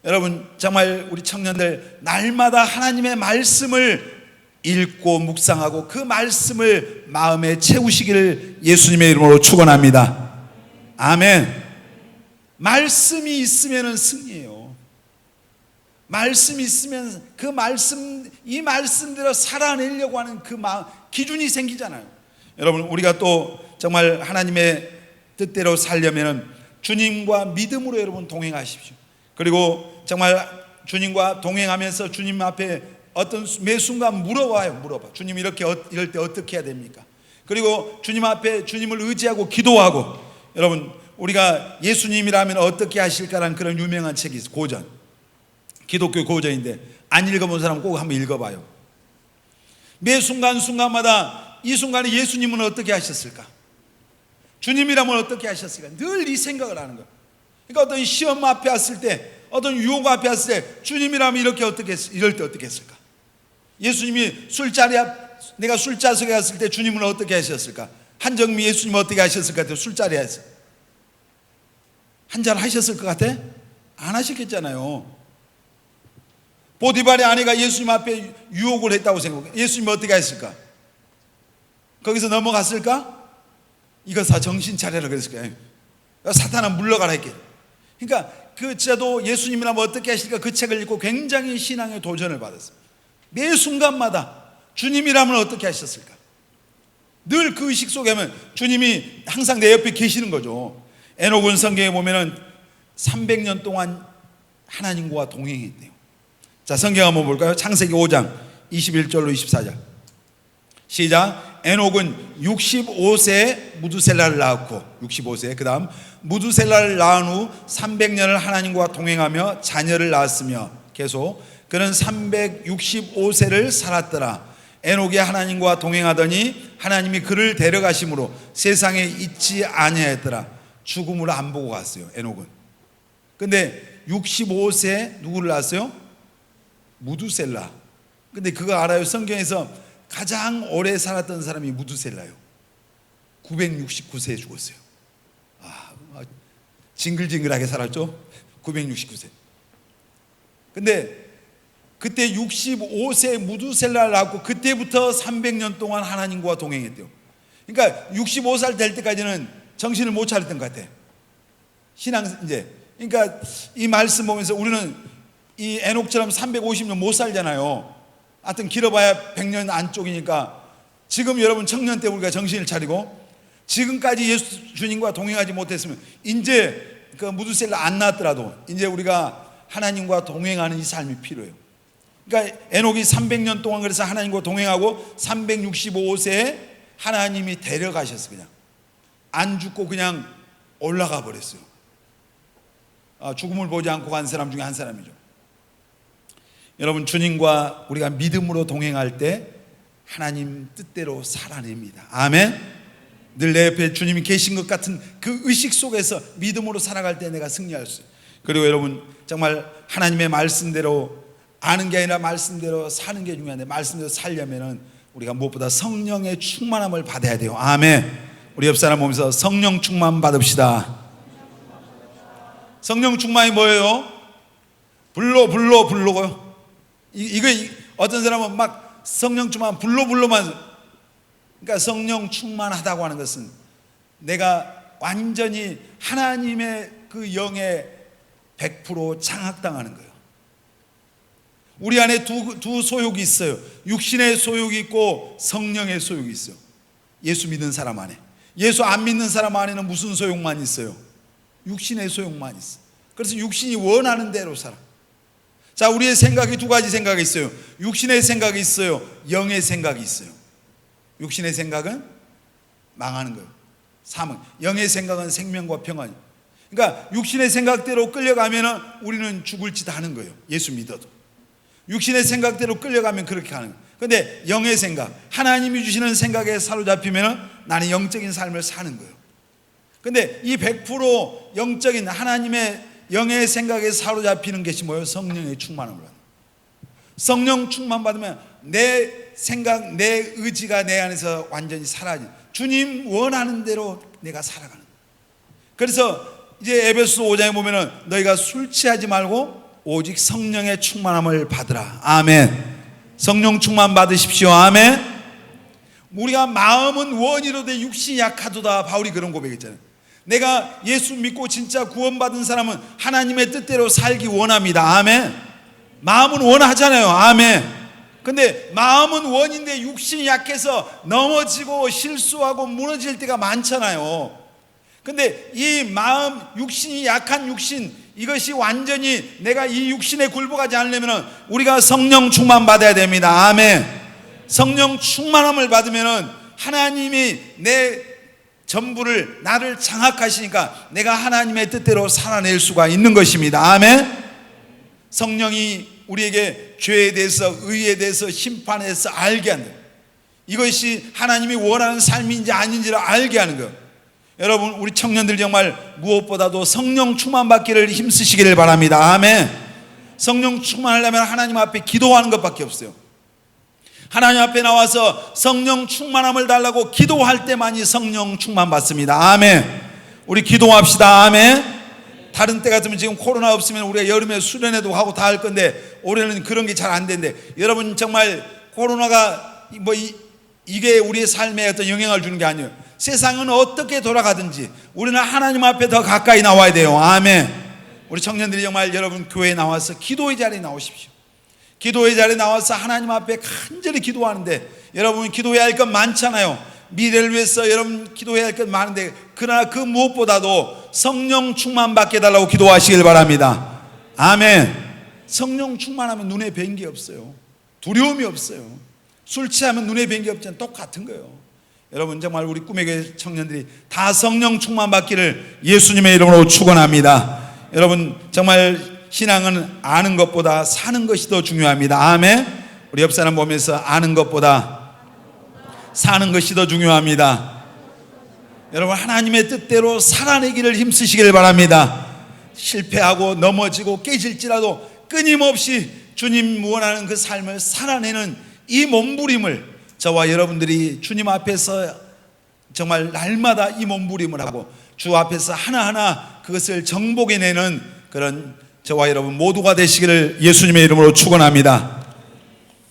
여러분 정말 우리 청년들 날마다 하나님의 말씀을 읽고 묵상하고 그 말씀을 마음에 채우시기를 예수님의 이름으로 축원합니다. 아멘. 말씀이 있으면 승리예요. 말씀이 있으면 이 말씀대로 살아내려고 하는 그 마음, 기준이 생기잖아요. 여러분 우리가 또 정말 하나님의 뜻대로 살려면 주님과 믿음으로 여러분 동행하십시오. 그리고 정말 주님과 동행하면서 주님 앞에 매 순간 물어봐. 주님 이럴 때 어떻게 해야 됩니까? 그리고 주님 앞에 주님을 의지하고 기도하고. 여러분 우리가 예수님이라면 어떻게 하실까라는 그런 유명한 책이 있어요. 고전, 기독교 고전인데 안 읽어본 사람 꼭 한번 읽어봐요. 매 순간마다 이 순간에 예수님은 어떻게 하셨을까? 주님이라면 어떻게 하셨을까? 늘 이 생각을 하는 거예요. 그러니까 어떤 시험 앞에 왔을 때, 어떤 유혹 앞에 왔을 때 주님이라면 이럴 때 어떻게 했을까? 예수님이 내가 술자석에 갔을 때 주님은 어떻게 하셨을까? 한정미 예수님 어떻게 하셨을 것 같아요? 술자리에서 한잔 하셨을 것 같아? 안 하셨겠잖아요. 보디발의 아내가 예수님 앞에 유혹을 했다고 생각해. 예수님이 어떻게 했을까? 거기서 넘어갔을까? 이것아 정신 차려라 그랬을 거예요. 사탄아 물러가라 했겠. 그러니까 저도 예수님이라면 어떻게 하실까 그 책을 읽고 굉장히 신앙의 도전을 받았어요. 매 순간마다 주님이라면 어떻게 하셨을까? 늘 그 의식 속에 하면 주님이 항상 내 옆에 계시는 거죠. 에녹은 성경에 보면은 300년 동안 하나님과 동행했대요. 자, 성경 한번 볼까요? 창세기 5장 21절로 24절 시작. 에녹은 65세에 무두셀라를 낳았고 65세 그 다음 무두셀라를 낳은 후 300년을 하나님과 동행하며 자녀를 낳았으며 계속 그는 365세를 살았더라. 에녹이 하나님과 동행하더니 하나님이 그를 데려가심으로 세상에 있지 아니하였더라. 죽음을 안 보고 갔어요, 에녹은. 근데 65세 누구를 낳았어요? 무두셀라. 근데 그거 알아요? 성경에서 가장 오래 살았던 사람이 무두셀라요. 969세에 죽었어요. 징글징글하게 살았죠? 969세. 근데 그때 65세 무두셀라를 낳고 그때부터 300년 동안 하나님과 동행했대요. 그러니까 65살 될 때까지는 정신을 못 차렸던 것 같아. 그러니까 이 말씀 보면서 우리는 이 에녹처럼 350년 못 살잖아요. 하여튼 길어봐야 100년 안쪽이니까 지금 여러분 청년 때 우리가 정신을 차리고 지금까지 예수 주님과 동행하지 못했으면 이제 그 무두셀라 안 낳았더라도 이제 우리가 하나님과 동행하는 이 삶이 필요해요. 그러니까 에녹이 300년 동안 그래서 하나님과 동행하고 365세에 하나님이 데려가셨어요. 그냥 안 죽고 그냥 올라가 버렸어요. 죽음을 보지 않고 간 사람 중에 한 사람이죠. 여러분, 주님과 우리가 믿음으로 동행할 때 하나님 뜻대로 살아냅니다. 아멘. 늘 내 옆에 주님이 계신 것 같은 그 의식 속에서 믿음으로 살아갈 때 내가 승리할 수 있어요. 그리고 여러분, 정말 하나님의 말씀대로 아는 게 아니라 말씀대로 사는 게 중요한데, 말씀대로 살려면은 우리가 무엇보다 성령의 충만함을 받아야 돼요. 아멘. 우리 옆 사람 보면서 성령 충만 받읍시다. 성령 충만이 뭐예요? 불로고요. 이거 어떤 사람은 막 성령 충만 불로만, 그러니까 성령 충만하다고 하는 것은 내가 완전히 하나님의 그 영에 100% 장악당하는 거예요. 우리 안에 두 소욕이 있어요. 육신의 소욕이 있고 성령의 소욕이 있어요. 예수 믿는 사람 안에. 예수 안 믿는 사람 안에는 무슨 소욕만 있어요? 육신의 소욕만 있어. 그래서 육신이 원하는 대로 살아. 자, 우리의 생각이 두 가지 생각이 있어요. 육신의 생각이 있어요. 영의 생각이 있어요. 육신의 생각은 망하는 거예요. 사망. 영의 생각은 생명과 평안이에요. 그러니까 육신의 생각대로 끌려가면 우리는 죽을 짓 하는 거예요. 예수 믿어도. 육신의 생각대로 끌려가면 그렇게 하는 거예요. 그런데 영의 생각, 하나님이 주시는 생각에 사로잡히면 나는 영적인 삶을 사는 거예요. 그런데 이 100% 영적인 하나님의 영의 생각에 사로잡히는 것이 뭐예요? 성령의 충만함을 받는 거예요. 성령 충만 받으면 내 생각, 내 의지가 내 안에서 완전히 사라져. 주님 원하는 대로 내가 살아가는 거예요. 그래서 이제 에베소서 5장에 보면은 너희가 술 취하지 말고 오직 성령의 충만함을 받으라. 아멘. 성령 충만 받으십시오. 아멘. 우리가 마음은 원이로되 육신이 약하도다. 바울이 그런 고백했잖아요. 내가 예수 믿고 진짜 구원받은 사람은 하나님의 뜻대로 살기 원합니다. 아멘. 마음은 원하잖아요. 아멘. 근데 마음은 원인데 육신이 약해서 넘어지고 실수하고 무너질 때가 많잖아요. 근데 이 마음, 육신이 약한 육신, 이것이 완전히 내가 이 육신에 굴복하지 않으려면 우리가 성령 충만 받아야 됩니다. 아멘. 성령 충만함을 받으면 하나님이 내 전부를, 나를 장악하시니까 내가 하나님의 뜻대로 살아낼 수가 있는 것입니다. 아멘. 성령이 우리에게 죄에 대해서, 의에 대해서, 심판에 대해서 알게 한다. 이것이 하나님이 원하는 삶인지 아닌지를 알게 하는 것. 여러분, 우리 청년들 정말 무엇보다도 성령 충만 받기를 힘쓰시기를 바랍니다. 아멘. 성령 충만하려면 하나님 앞에 기도하는 것밖에 없어요. 하나님 앞에 나와서 성령 충만함을 달라고 기도할 때만이 성령 충만 받습니다. 아멘. 우리 기도합시다. 아멘. 다른 때 같으면 지금 코로나 없으면 우리가 여름에 수련회도 가고 다 할 건데 올해는 그런 게 잘 안 된대. 여러분, 정말 코로나가 이게 우리의 삶에 어떤 영향을 주는 게 아니에요. 세상은 어떻게 돌아가든지 우리는 하나님 앞에 더 가까이 나와야 돼요. 아멘. 우리 청년들이 정말 여러분 교회에 나와서 기도의 자리에 나오십시오. 기도의 자리에 나와서 하나님 앞에 간절히 기도하는데, 여러분 기도해야 할 것 많잖아요. 미래를 위해서 여러분 기도해야 할 것 많은데, 그러나 그 무엇보다도 성령 충만 받게 해달라고 기도하시길 바랍니다. 아멘. 성령 충만하면 눈에 뵈는 게 없어요. 두려움이 없어요. 술 취하면 눈에 뵈는 게 없잖아요. 똑같은 거예요. 여러분, 정말 우리 꿈의 교회 청년들이 다 성령 충만 받기를 예수님의 이름으로 축원합니다. 여러분, 정말 신앙은 아는 것보다 사는 것이 더 중요합니다. 아멘. 우리 옆 사람 보면서 아는 것보다 사는 것이 더 중요합니다. 여러분, 하나님의 뜻대로 살아내기를 힘쓰시길 바랍니다. 실패하고 넘어지고 깨질지라도 끊임없이 주님 원하는 그 삶을 살아내는 이 몸부림을 저와 여러분들이 주님 앞에서 정말 날마다 이 몸부림을 하고 주 앞에서 하나하나 그것을 정복해내는 그런 저와 여러분 모두가 되시기를 예수님의 이름으로 축원합니다.